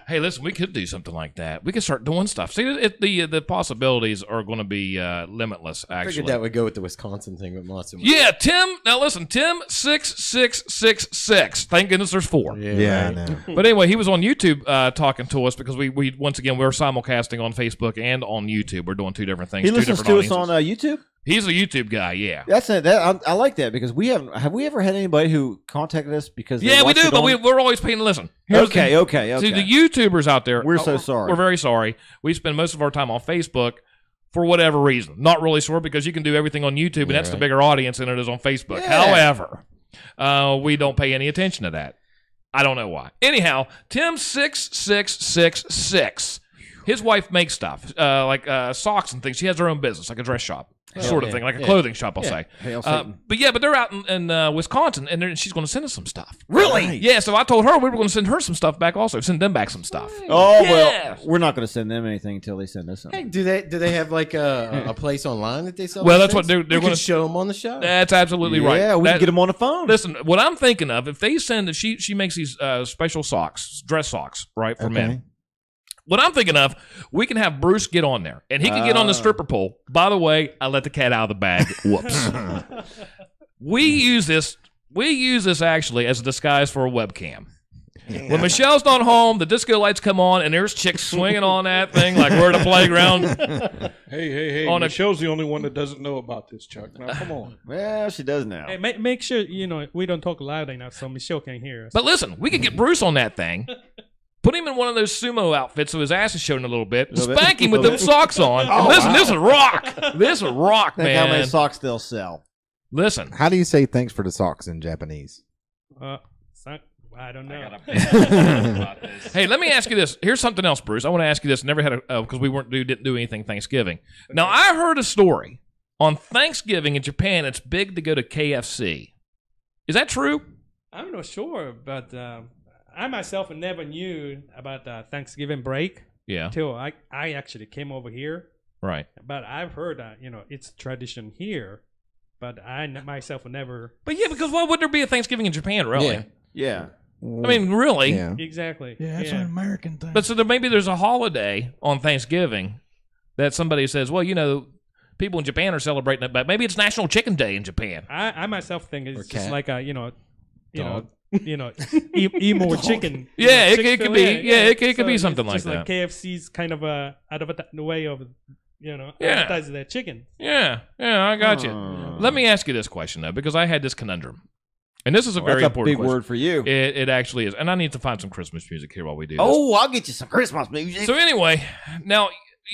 Hey, listen, we could do something like that. We could start doing stuff. See, the possibilities are going to be limitless, actually. I figured that would go with the Wisconsin thing with Monson. Yeah, Tim. Now, listen, Tim 6666. Thank goodness there's 4. Yeah, I know. But anyway, he was on YouTube talking to us because we once again, we're simulcasting on Facebook and on YouTube. We're doing 2 different things. He listens to us on YouTube? He's a YouTube guy, yeah. I like that because have we ever had anybody who contacted us because we do, but we're always paying to listen. Okay. See, the YouTubers out there, we're so sorry. We're very sorry. We spend most of our time on Facebook for whatever reason. Not really sure because you can do everything on YouTube, and that's the bigger audience than it is on Facebook. Yeah. However, we don't pay any attention to that. I don't know why. Anyhow, Tim 6666. His wife makes stuff like socks and things. She has her own business, like a dress shop. Sort of thing, like a clothing shop, I'll say. But they're out in Wisconsin, and she's going to send us some stuff. Really? Yeah, so I told her we were going to send her some stuff back also, send them back some stuff. Oh, well, we're not going to send them anything until they send us something. Hey, do they have like a place online that they sell? Well, that's what they're going to show them on the show. That's absolutely right. Yeah, we can get them on the phone. Listen, what I'm thinking of, if they send, she makes these special socks, dress socks, right, for men. What I'm thinking of, we can have Bruce get on there, and he can get on the stripper pole. By the way, I let the cat out of the bag. Whoops. We use this actually as a disguise for a webcam. When Michelle's not home, the disco lights come on, and there's chicks swinging on that thing like we're at a playground. Hey! Michelle's the only one that doesn't know about this, Chuck. Now, come on. Well, she does now. Hey, make sure we don't talk loud enough so Michelle can hear us. But listen, we could get Bruce on that thing. Put him in one of those sumo outfits so his ass is showing a little bit. Spank him with them socks on. Listen, this is rock. This is rock, man. Think how many socks they'll sell. Listen. How do you say thanks for the socks in Japanese? I don't know. Hey, let me ask you this. Here's something else, Bruce. I want to ask you this. Never had because we didn't do anything Thanksgiving. Okay. Now, I heard a story on Thanksgiving in Japan. It's big to go to KFC. Is that true? I'm not sure, but I myself never knew about the Thanksgiving break. Yeah. Until I actually came over here. Right. But I've heard that it's tradition here, but I myself never. But yeah, because why would there be a Thanksgiving in Japan? Really? Yeah. I mean, really? Yeah. Exactly. Yeah, it's an American thing. But so maybe there's a holiday on Thanksgiving that somebody says, well, people in Japan are celebrating it, but maybe it's National Chicken Day in Japan. I myself think it's just like a emo chicken. Yeah, it could be. Yeah, it could be something like that. Like KFC's kind of out of the way of advertising their chicken. Yeah, I got you. Let me ask you this question though, because I had this conundrum. And this is a very important big word for you. It actually is. And I need to find some Christmas music here while we do this. Oh, I'll get you some Christmas music. So anyway, now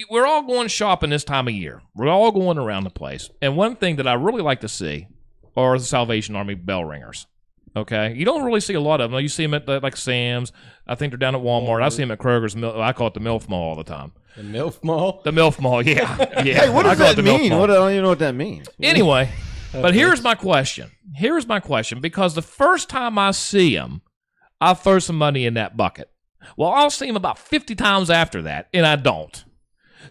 we're all going shopping this time of year. We're all going around the place. And one thing that I really like to see are the Salvation Army bell ringers. Okay? You don't really see a lot of them. You see them at like Sam's. I think they're down at Walmart. I see them at Kroger's. I call it the MILF Mall all the time. The MILF Mall? The MILF Mall, yeah. Hey, what does that mean? I don't even know what that means. Anyway... But here's my question. Because the first time I see him, I'll throw some money in that bucket. Well, I'll see him about 50 times after that, and I don't.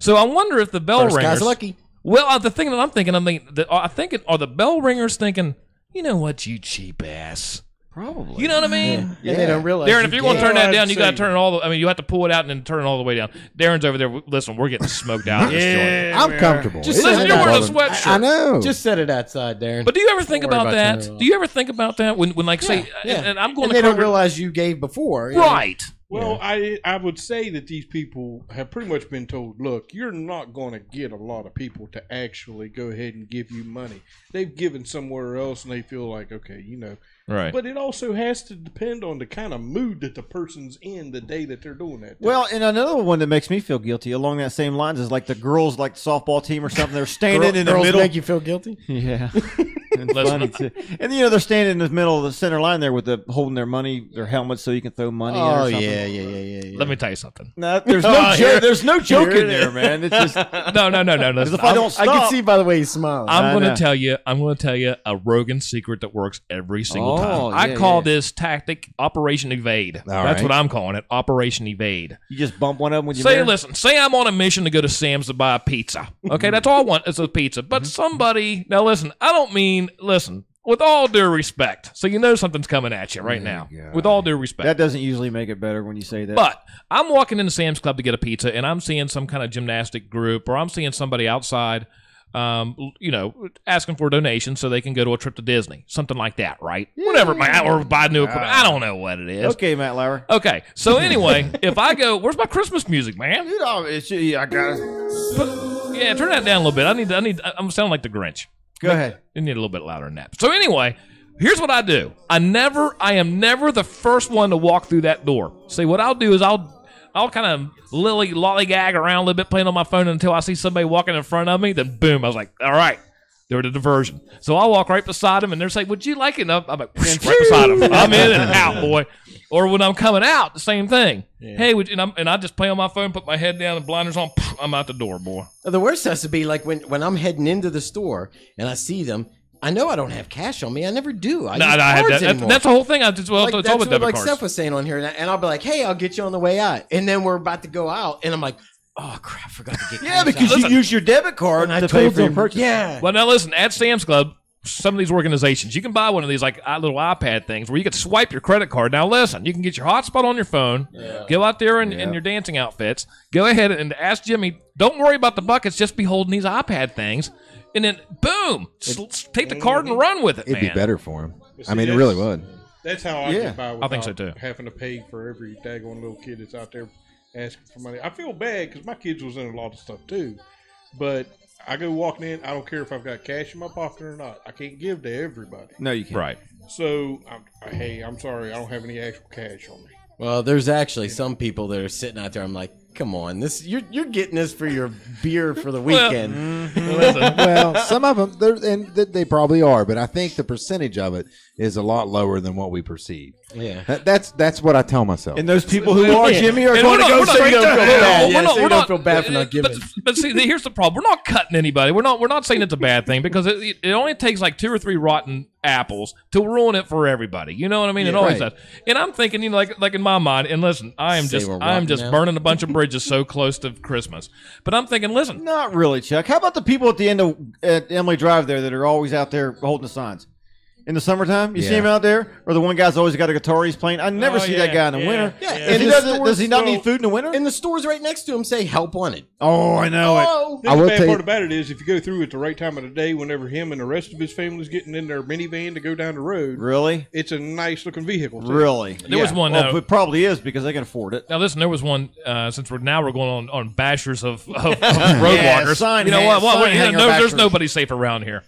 So I wonder if the bell ringers... Guy's lucky. Well, the thing that I'm thinking, are the bell ringers thinking, you know what, you cheap ass? Probably. You know what I mean? Yeah. They don't realize. Darren, if you're going to turn that down, you got to turn it all. You have to pull it out and then turn it all the way down. Darren's over there. Listen, we're getting smoked out. I'm comfortable. Listen, you're wearing a sweatshirt. I know. Just set it outside, Darren. But do you ever think about that? Do you ever think about that when say, and I'm going to they don't realize you gave before, right? Well, I would say that these people have pretty much been told, look, you're not going to get a lot of people to actually go ahead and give you money. They've given somewhere else, and they feel like, okay, Right. But it also has to depend on the kind of mood that the person's in the day that they're doing that. Well, and another one that makes me feel guilty along that same lines is like the girls, like the softball team or something. They're standing in the middle. Girls make you feel guilty? Yeah. And funny too. And they're standing in the middle of the center line there with holding their money, their helmets, so you can throw money in or something. Yeah. Let me tell you something. No, there's no joke. There's no joke in there, man. It's just no. If I don't stop, I can see by the way he's smiling. I'm going to tell you a Rogan secret that works every single time. I call this tactic Operation Evade. That's what I'm calling it, Operation Evade. You just bump one of them when you say I'm on a mission to go to Sam's to buy a pizza. Okay, that's all I want is a pizza. But somebody, now listen, I don't mean, with all due respect, so you know something's coming at you right now. God. With all due respect. That doesn't usually make it better when you say that. But I'm walking into Sam's Club to get a pizza, and I'm seeing some kind of gymnastic group, or I'm seeing somebody outside, asking for donations so they can go to a trip to Disney. Something like that, right? Yeah. Whatever, or buy new equipment. I don't know what it is. Okay, Matt Lauer. Okay, so anyway, if I go, where's my Christmas music, man? I got it. Yeah, turn that down a little bit. I'm sounding like the Grinch. Go ahead. You need a little bit louder than that. So anyway, here's what I do. I am never the first one to walk through that door. See, what I'll do is I'll kind of lollygag around a little bit playing on my phone until I see somebody walking in front of me. Then boom, I was like, all right, they're the diversion. So I'll walk right beside them, and they're saying, would you like it? I'm like, right beside them. I'm in and out, boy. Or when I'm coming out, the same thing. Yeah. Hey, and I just play on my phone, put my head down, and blinders on. I'm out the door, boy. The worst has to be like when I'm heading into the store and I see them. I know I don't have cash on me. I never do. I use cards anymore. That's the whole thing. It's all with debit cards. Like Steph was saying on here, and I'll be like, "Hey, I'll get you on the way out." And then we're about to go out, and I'm like, "Oh crap, forgot to get cash." Yeah, because you use your debit card to pay for your purchase. Yeah. Well, now listen. At Sam's Club, some of these organizations, you can buy one of these like little iPad things where you can swipe your credit card. Now listen, you can get your hotspot on your phone, go out there in your dancing outfits, go ahead and ask Jimmy, don't worry about the buckets, just be holding these iPad things, and then boom, take the card and run with it, It'd man. be better for him. See, I mean, it really would. That's how I get by without I think so too. having to pay for every daggone little kid that's out there asking for money. I feel bad because my kids was in a lot of stuff too, but I go walking in. I don't care if I've got cash in my pocket or not. I can't give to everybody. No, you can't. Right. So, I'm sorry. I don't have any actual cash on me. Well, there's actually some people that are sitting out there. I'm like, come on, you're getting this for your beer for the weekend. Well, some of them, they probably are, but I think the percentage of it is a lot lower than what we perceive. Yeah, that's what I tell myself. And those people who are Jimmy are going to go straight to hell. We don't feel bad for not giving. But see, here's the problem. We're not cutting anybody. We're not saying it's a bad thing because it only takes like 2 or 3 rotten apples to ruin it for everybody. You know what I mean? It always does. And I'm thinking, like in my mind, and listen, I am just burning a bunch of bridges so close to Christmas. But I'm thinking, listen, not really, Chuck. How about the people at the end of Emily Drive there that are always out there holding the signs? In the summertime, you see him out there? Or the one guy's always got a guitar he's playing? I never see that guy in the winter. Yeah. And does he not need food in the winter? And the stores right next to him say help wanted. Oh, I know it. The bad part about it is if you go through at the right time of the day, whenever him and the rest of his family's getting in their minivan to go down the road. Really? It's a nice looking vehicle. Too. Really? There was one. Well, it probably is because they can afford it. Now listen, there was one. Since we're going on bashers of road walkers. Sign you know what? There's bashers. nobody safe around here.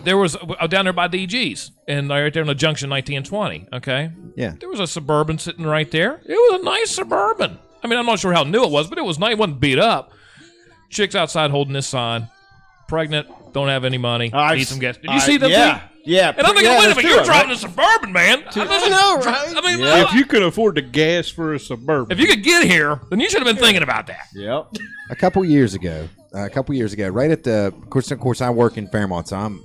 There was down there by DG's and right there in the junction 19 and 20. Okay. Yeah. There was a Suburban sitting right there. It was a nice Suburban. I mean, I'm not sure how new it was, but it was nice. It wasn't beat up. Chicks outside holding this sign. Pregnant. Don't have any money. Need some gas. Did you see them? Yeah. And I'm thinking, wait a minute, you're driving a Suburban, man. I know, right? I mean, if you could afford the gas for a Suburban, if you could get here, then you should have been thinking about that. Yep. A couple years ago, right at the of course, I work in Fairmont, so I'm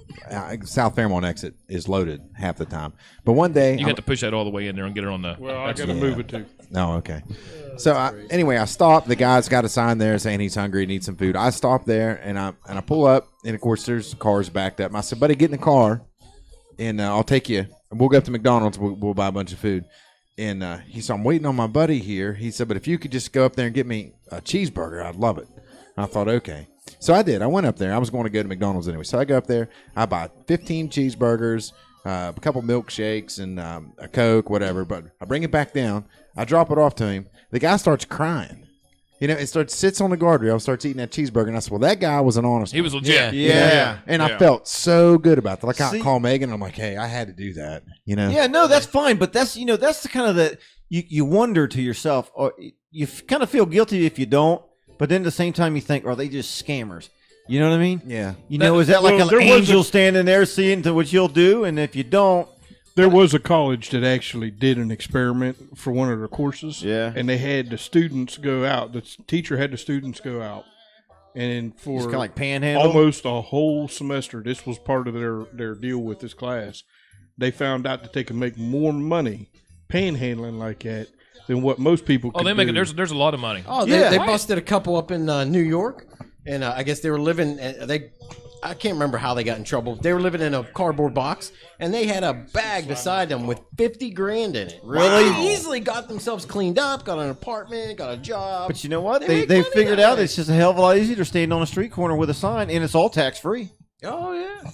South Fairmont exit is loaded half the time. But one day, you got to push that all the way in there and get it on the. Well, I got to move it too. No, okay. So anyway, I stopped. The guy's got a sign there saying he's hungry, needs some food. I stop there and I pull up, and of course, there's cars backed up. And I said, "Buddy, get in the car, and I'll take you. And we'll go up to McDonald's. We'll buy a bunch of food." And he said, "I'm waiting on my buddy here." He said, "But if you could just go up there and get me a cheeseburger, I'd love it." And I thought, okay. So I did. I went up there. I was going to go to McDonald's anyway. So I go up there. I buy 15 cheeseburgers, a couple milkshakes, and a Coke, whatever. But I bring it back down. I drop it off to him. The guy starts crying. You know, sits on the guardrail, starts eating that cheeseburger. And I said, well, that guy was an honest He was legit. Yeah. And I felt so good about that. Like, I call Megan. I'm like, hey, I had to do that. You know? Yeah, no, that's fine. But that's the kind of the, you wonder to yourself, or you kind of feel guilty if you don't. But then at the same time, you think, are they just scammers? You know what I mean? Yeah. Is that like an angel standing there seeing to what you'll do? And if you don't. There was a college that actually did an experiment for one of their courses. Yeah. And they had the students go out. The teacher had the students go out. And for just kind of like panhandle? Almost a whole semester, this was part of their deal with this class. They found out that they could make more money panhandling like that than what most people could they make it. There's a lot of money. Oh, they busted a couple up in New York, and I guess they were living. I can't remember how they got in trouble. They were living in a cardboard box, and they had a bag beside them with $50,000 in it. Really? They easily got themselves cleaned up, got an apartment, got a job. But you know what? They figured out it's just a hell of a lot easier to stand on a street corner with a sign, and it's all tax free. Oh yeah.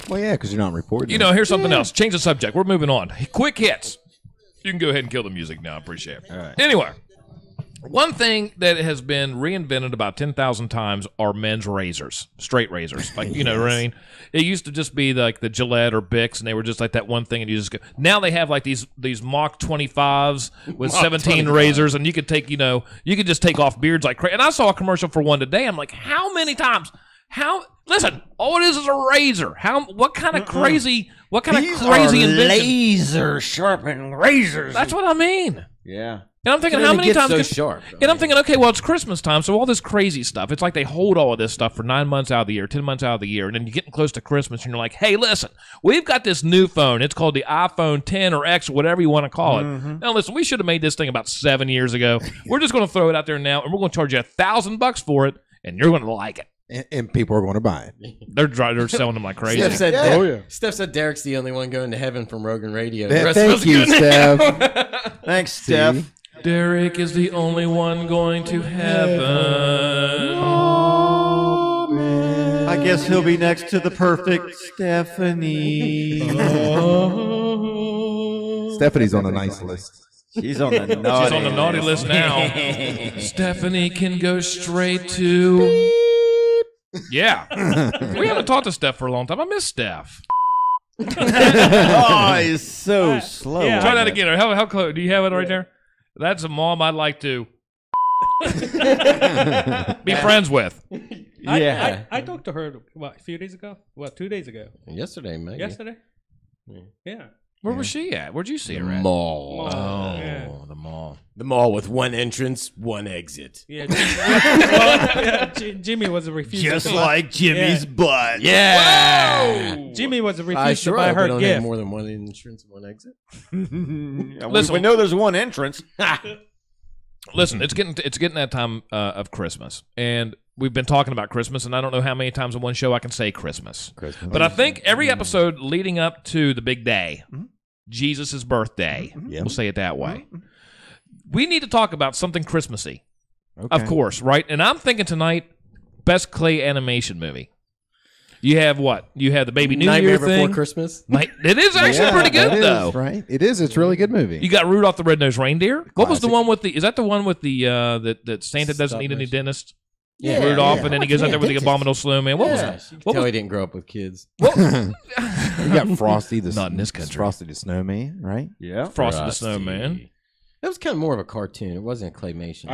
Well, yeah, because you're not reporting. You know, here's something else. Change the subject. We're moving on. Quick hits. You can go ahead and kill the music now. I appreciate it. All right. Anyway, one thing that has been reinvented about 10,000 times are men's razors, straight razors. Like, you know what I mean? It used to just be like the Gillette or Bix, and they were just like that one thing, and you just go. Now they have like these Mach 25s with 17 razors, and you could take, you could just take off beards like crazy. And I saw a commercial for one today. I'm like, how many times? Listen, all it is a razor. What kind of crazy invention? Laser sharpened razors. That's what I mean. Yeah. And I'm thinking, how many times? Sharp. And I'm thinking, okay, well, it's Christmas time, so all this crazy stuff. It's like they hold all of this stuff for 9 months out of the year, 10 months out of the year, and then you're getting close to Christmas, and you're like, hey, listen, we've got this new phone. It's called the iPhone 10 or X or whatever you want to call it. Mm-hmm. Now, listen, we should have made this thing about 7 years ago. We're just going to throw it out there now, and we're going to charge you $1,000 for it, and you're going to like it. And people are going to buy it. They're selling them like crazy. Steph said Derek's the only one going to heaven from Rogan Radio. Thank you, Steph. Thanks, Steph. Derek is the only one going to heaven. I guess he'll be next to the perfect Stephanie. Stephanie's on the nice list. She's on the naughty. She's on the naughty list now. Stephanie can go straight to. Yeah. We haven't talked to Steph for a long time. I miss Steph. Oh, he's so slow. Yeah. Try that again. How close? Do you have it right there? That's a mom I'd like to be friends with. Yeah. I talked to her, a few days ago? 2 days ago? Yesterday, maybe. Yesterday? Yeah. Where was she at? Where'd you see her at? Mall. Oh, yeah. The mall. The mall with one entrance, one exit. Yeah. Jimmy was refusing Just to buy. like Jimmy's butt. Yeah. Whoa! Jimmy was refusing to buy I her don't gift. have more than one entrance and one exit. Listen, we know there's one entrance. Listen, it's getting that time of Christmas, and we've been talking about Christmas, and I don't know how many times in one show I can say Christmas. But I think every episode leading up to the big day, Jesus' birthday, we'll say it that way, we need to talk about something Christmassy, of course, right? And I'm thinking tonight, best clay animation movie. You have what? You have the Baby New Nightmare Year thing. Before Christmas. It is actually pretty good, though. Right? It is. It's a really good movie. You got Rudolph the Red-Nosed Reindeer. What was the one with the? Is that the one with the that Santa doesn't need any dentist? Yeah, Rudolph, and then he goes out there with the abominable snowman. What was that? Tell he didn't grow up with kids. You got Frosty Not in this country. Frosty the Snowman, right? Yeah. Frosty the Snowman. That was kind of more of a cartoon. It wasn't a claymation.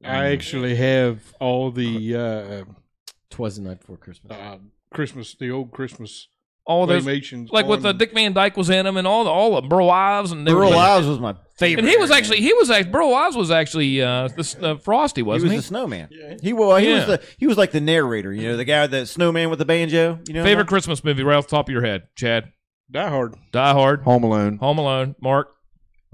I actually have all the. 'Twas the Night Before Christmas. The old Christmas. All those, claymations like with Dick Van Dyke was in them, and all of Burl Ives and Burl Ives was my favorite. And he was Burl Ives was actually Frosty, wasn't he? Was the snowman. Yeah. He was like the narrator, the guy, the snowman with the banjo. Favorite Christmas movie right off the top of your head, Chad? Die Hard. Die Hard. Home Alone. Home Alone. Mark.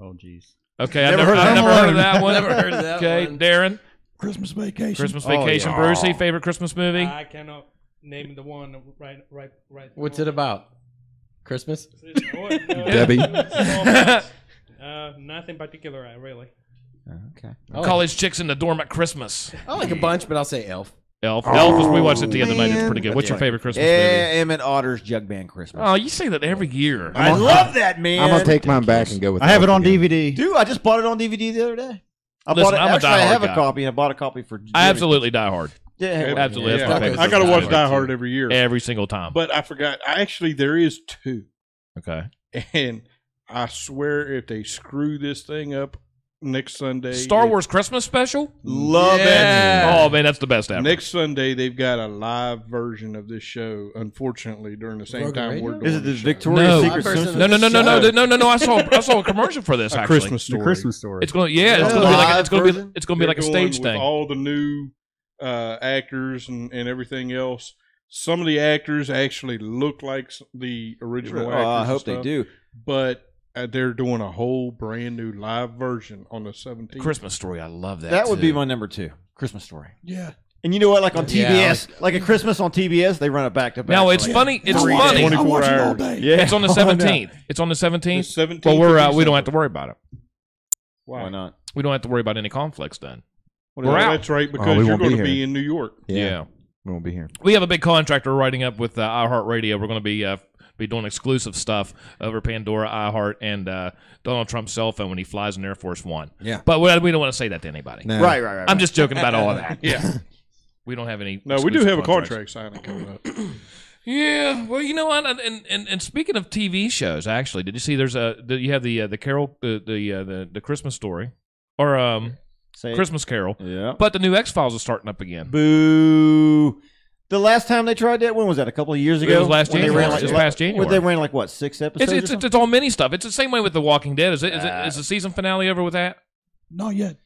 Oh, jeez. Okay, I've never heard of that one. Never heard of that okay, one. Darren. Christmas Vacation. Christmas Vacation. Brucey, favorite Christmas movie? I cannot name the one right. What's it about? Christmas? Debbie? Nothing particular, really. Okay. College Chicks in the Dorm at Christmas. I like a bunch, but I'll say Elf. Elf, we watched it the other night. It's pretty good. What's your favorite Christmas movie? Emmett Otter's Jug Band Christmas. Oh, you say that every year. I love that, man. I'm going to take mine back and go with I have it on again. DVD. Dude, I just bought it on DVD the other day. I have a copy, and I bought a copy for Jimmy. I absolutely Die Hard. Yeah, absolutely. Yeah. That's my favorite. I got to watch Christmas Die movie. Hard every year. Every single time. But I forgot. There is two. Okay. And I swear if they screw this thing up next Sunday. Star Wars Christmas special? Love it. Oh, man, that's the best ever. Next Sunday, they've got a live version of this show, unfortunately, during the same Rogan time Radio? we're doing Is it the the show. Victoria's Secret Simpsons? No. I saw a commercial for this. A Actually, Christmas story. The Christmas story. It's going. Yeah, it's going to be like a stage with thing. all the new actors and everything else. Some of the actors actually look like the original actors. I hope and they stuff, do. But they're doing a whole brand new live version on the 17th. Christmas Story. I love that. That would be too. my number 2. Christmas Story. Yeah. And you know what? Like on Yeah, TBS, like a Christmas on TBS, they run it back to back. Now it's Like, funny. It's 3 funny. days. I watch it all hours. day. Yeah, It's on the 17th. It's on the 17th. The 17th Well, of we don't have December. to worry about it. Why not? We don't have to worry about any conflicts then. Well, We're out. that's right, because we you're won't be going to here. be in New York. Yeah. We won't be here. We have a big contract we're writing up with iHeartRadio. We're going to be doing exclusive stuff over Pandora, iHeart, and Donald Trump's cell phone when he flies in Air Force One. Yeah. But we don't want to say that to anybody. No. Right. I'm just joking about all of that. Yeah. We don't have any. No, we do exclusive have a contracts. contract signing coming up. Yeah. Well, you know what? And speaking of TV shows, actually, did you see? You have the Carol, the Christmas Story, or Say it. Christmas Carol. Yeah. But the new X-Files is starting up again. Boo. The last time they tried that, when was that? A couple of years ago? It was last When they January. ran It was past January. They ran like what, 6 episodes? It's all mini stuff. It's the same way with The Walking Dead. Is the season finale over with that? Not yet.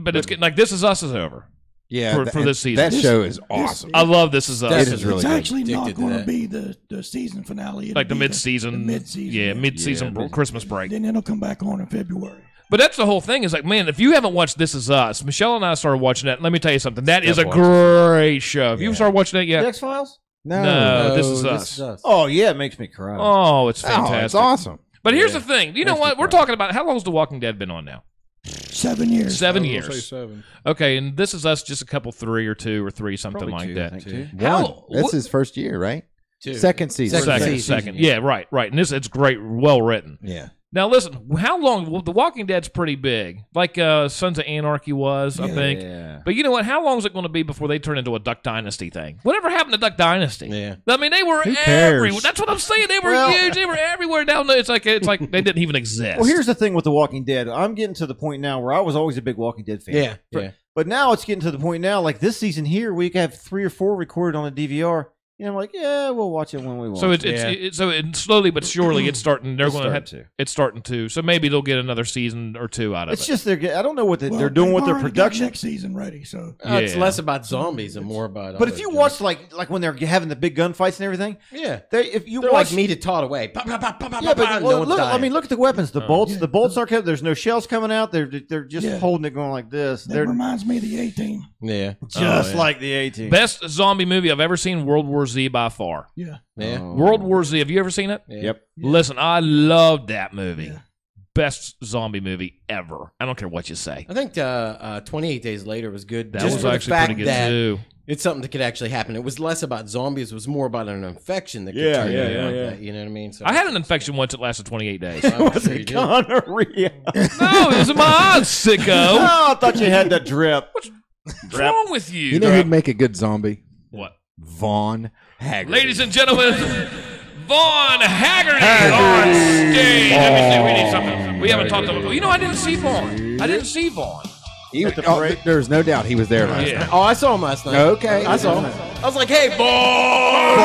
But it's getting like This Is Us is over. Yeah, for this season. That show is awesome. I love This Is Us. It is really It's good. actually not Addicted to going to that. be the season finale. It'll Like the be mid-season. the mid-season. Yeah, mid-season Christmas break. Then it'll come back on in February. But that's the whole thing. Is like, man, if you haven't watched This Is Us, Michelle and I started watching that. Let me tell you something. That is a great show. Have you started watching that yet? The X-Files? No, This Is Us. Oh, yeah, it makes me cry. Oh, it's fantastic. Oh, it's awesome. But here's the thing. You know what? We're talking about how long's The Walking Dead been on now? 7 years. 7 Say years. 7. Okay, and This Is Us just a couple 3 or 2 or 3, something Probably like 2, that. I think, 2. One. That's his first year, right? 2. Second season. Second. Yeah, right. And it's great, well written. Yeah. Now listen, how long? Well, The Walking Dead's pretty big, like Sons of Anarchy was, I think. Yeah. But you know what? How long is it going to be before they turn into a Duck Dynasty thing? Whatever happened to Duck Dynasty? Yeah. I mean, they were everywhere. That's what I'm saying. They were huge. They were everywhere down there. It's like they didn't even exist. Well, here's the thing with The Walking Dead. I'm getting to the point now where I was always a big Walking Dead fan. Yeah. But now it's getting to the point now, like this season here, we have 3 or 4 recorded on a DVR. And I'm like, yeah, we'll watch it when we want. So it's slowly but surely it's starting. They're going to have to. It's starting to. So maybe they'll get another season or 2 out of it. It's just I don't know what they're doing with their production. Next season ready, so It's less about zombies and more about. But if you watch like when they're having the big gunfights and everything, they're watch like meat taught away. Pop, pop, pop, pop, yeah, but pop, look at the weapons. The bolts. The bolts are kept. There's no shells coming out. They're just Yeah. holding it going like this. that reminds me of the A-Team. Yeah. Just like the A-Team. Best zombie movie I've ever seen. World War Z by far. Yeah. Yeah. World War Z. Have you ever seen it? Yep. Listen, I loved that movie. Yeah. Best zombie movie ever. I don't care what you say. I think 28 Days Later was good. That just was for the actually fact pretty good that too. It's something that could actually happen. It was less about zombies. It was more about an infection that could Yeah, turn yeah, you yeah, like yeah. that. You know what I mean? So I had an infection once that lasted 28 days. I'm Was sure it you did. gonorrhea? No, it was in my eyes, sicko. Oh, I thought you had the drip. What's wrong with you? You know who'd make a good zombie? What? Vaughn Haggerty. Ladies and gentlemen, Vaughn Haggerty on stage. Let me see. We need something. We haven't talked about. You know, I didn't see Vaughn. There's no doubt he was there last Yeah. night. Oh, I saw him last night. Okay. I saw him. I was like, hey, Vaughn!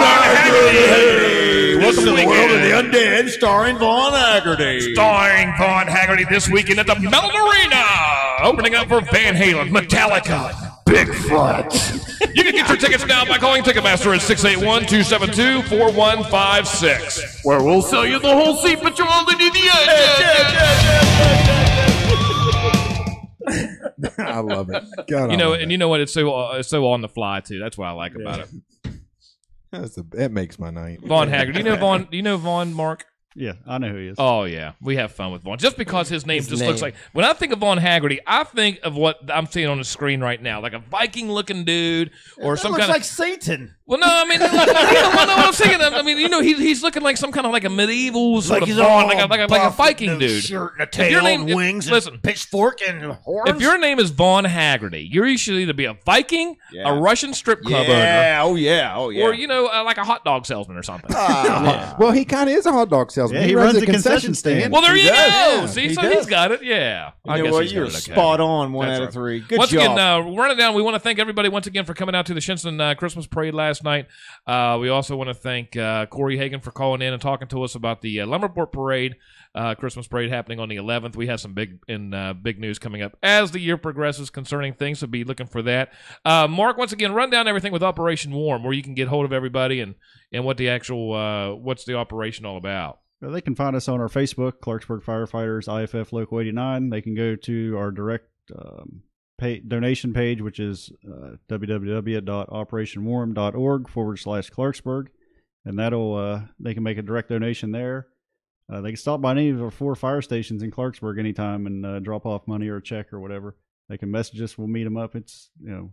Welcome to the world of the Undead, starring Vaughn Haggerty. Starring Vaughn Haggerty this weekend at the Mellon Arena. Opening up for Van Halen, Metallica, Bigfoot. You can get your tickets now by calling Ticketmaster at 681-272-4156. Where we'll sell you the whole seat, but you only need the edge. I love it. God, You know, I love and you know what? It's so on the fly too. That's what I like about it. that makes my night. Vaughn Haggerty. Do you know Vaughn? Do you know Vaughn, Mark? Yeah, I know who he is. Oh yeah, we have fun with Vaughn. Just because his name His just name. looks like. When I think of Vaughn Haggerty, I think of what I'm seeing on the screen right now, like a Viking-looking dude or some looks kind like of. Satan. Well, no, I mean, you know what I'm thinking of. I mean, you know, he's looking like some kind of like a medieval sort of Vaughn, like a Viking dude. Shirt and a If your tail name- and wings listen, and pitchfork and horns. If your name is Vaughn Haggerty, you should either be a Viking, Yeah. a Russian strip club owner, oh yeah, or you know, like a hot dog salesman or something. Well, he kind of is a hot dog salesman. Yeah, he runs a concession stand. Well, there He you does. go. Yeah, See, he so does. he's got it. Yeah, You know what? he's You're got it okay. spot on. 1 That's out of right. 3. Good Once job. again, running down, we want to thank everybody once again for coming out to the Shinson Christmas Parade last night. We also want to thank Corey Hagan for calling in and talking to us about the Lumberport Parade, Christmas Parade happening on the 11th. We have some big news coming up as the year progresses concerning things, so be looking for that. Mark, once again, run down everything with Operation Warm, where you can get hold of everybody and what the actual what's the operation all about. Well, they can find us on our Facebook, Clarksburg Firefighters, IFF Local 89. They can go to our direct donation page, which is www.operationwarm.org/Clarksburg. And that'll they can make a direct donation there. They can stop by any of our 4 fire stations in Clarksburg anytime and drop off money or a check or whatever. They can message us. We'll meet them up. It's, you know,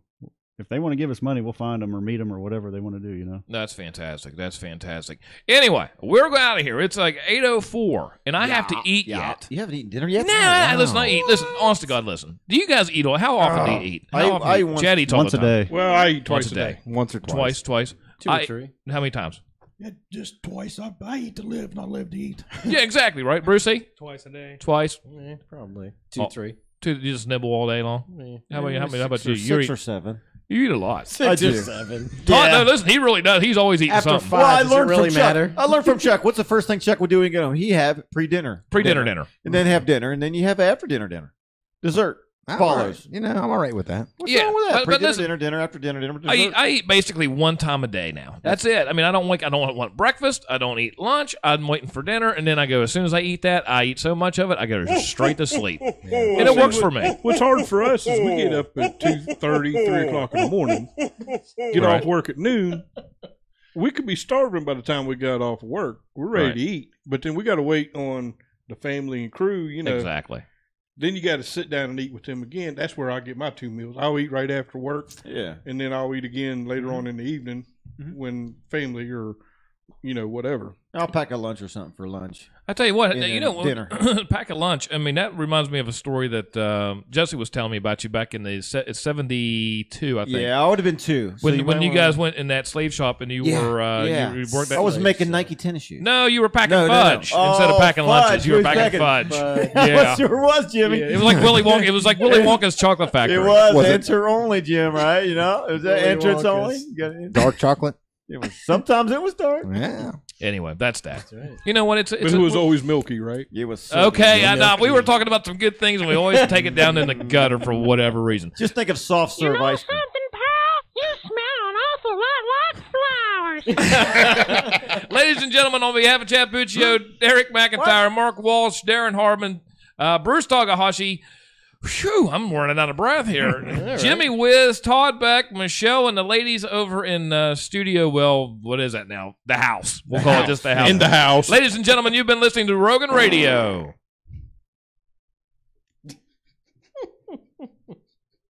if they want to give us money, we'll find them or meet them or whatever they want to do, you know. That's fantastic. That's fantastic. Anyway, we're going out of here. It's like 8:04, and I have to eat yet. You haven't eaten dinner yet? Nah, listen, I eat. Listen, honest to God, listen. Do you guys eat? How often do you eat? How often do you eat? Chad eats all once the a time. day. Well, I eat twice Once a day. Once or twice. Twice. 2 or 3. How many times? Yeah, just twice. I eat to live, not live to eat. Yeah, exactly, right, Brucey? Twice a day. Twice? Yeah, probably 2, 3. 2, you just nibble all day long? Yeah. How about you? 6 or 7. You eat a lot. 6 do. or 7. Todd, no, listen, he really does. He's always eating After something. 5, does it really from matter? Chuck. I learned from Chuck. What's the first thing Chuck would do when he get home? He have pre-dinner. Pre-dinner dinner. And then have dinner, and then you have after dinner. Dessert. follows. You know, I'm all right with that. What's wrong with that? Dinner after dinner. I eat basically one time a day now. That's it. I mean, I don't want breakfast. I don't eat lunch. I'm waiting for dinner, and then I go. As soon as I eat that, I eat so much of it, I go straight to sleep, and it works for me. What's hard for us is we get up at 2:30, 3 o'clock in the morning, get off work at noon. We could be starving by the time we got off work. We're ready to eat, but then we got to wait on the family and crew. You know exactly. Then you got to sit down and eat with them again. That's where I get my 2 meals. I'll eat right after work. Yeah. And then I'll eat again later on in the evening when family or, whatever. I'll pack a lunch or something for lunch. I tell you what, dinner. Pack a lunch. I mean, that reminds me of a story that Jesse was telling me about you back in the 72, I think. Yeah, I would have been 2. When you guys went in that slave shop and you were you worked that. I was making Nike tennis shoes. No, you were packing fudge instead of packing lunches. You were packing fudge. Yeah, it sure was, Jimmy. Yeah, it was like Willy Wonka. It was like Willy Wonka's chocolate factory. It was enter only, Jim. Right? It was that entrance only. Dark chocolate. Sometimes it was dark. Yeah. Anyway, that's that. That's right. You know what? But it was always milky, right? It was okay. We were talking about some good things, and we always take it down in the gutter for whatever reason. Just think of soft serve ice cream. Something, pal? You smell an awful lot like flowers. Ladies and gentlemen, on behalf of Chad Puccio, Derek McIntyre, Mark Walsh, Darren Hardman, Bruce Takahashi. Phew, I'm running out of breath here. Right. Jimmy Wiz, Todd Beck, Michelle, and the ladies over in studio. Well, what is that now? The house. We'll call it just the house. In the house. Ladies and gentlemen, you've been listening to Rogan Radio.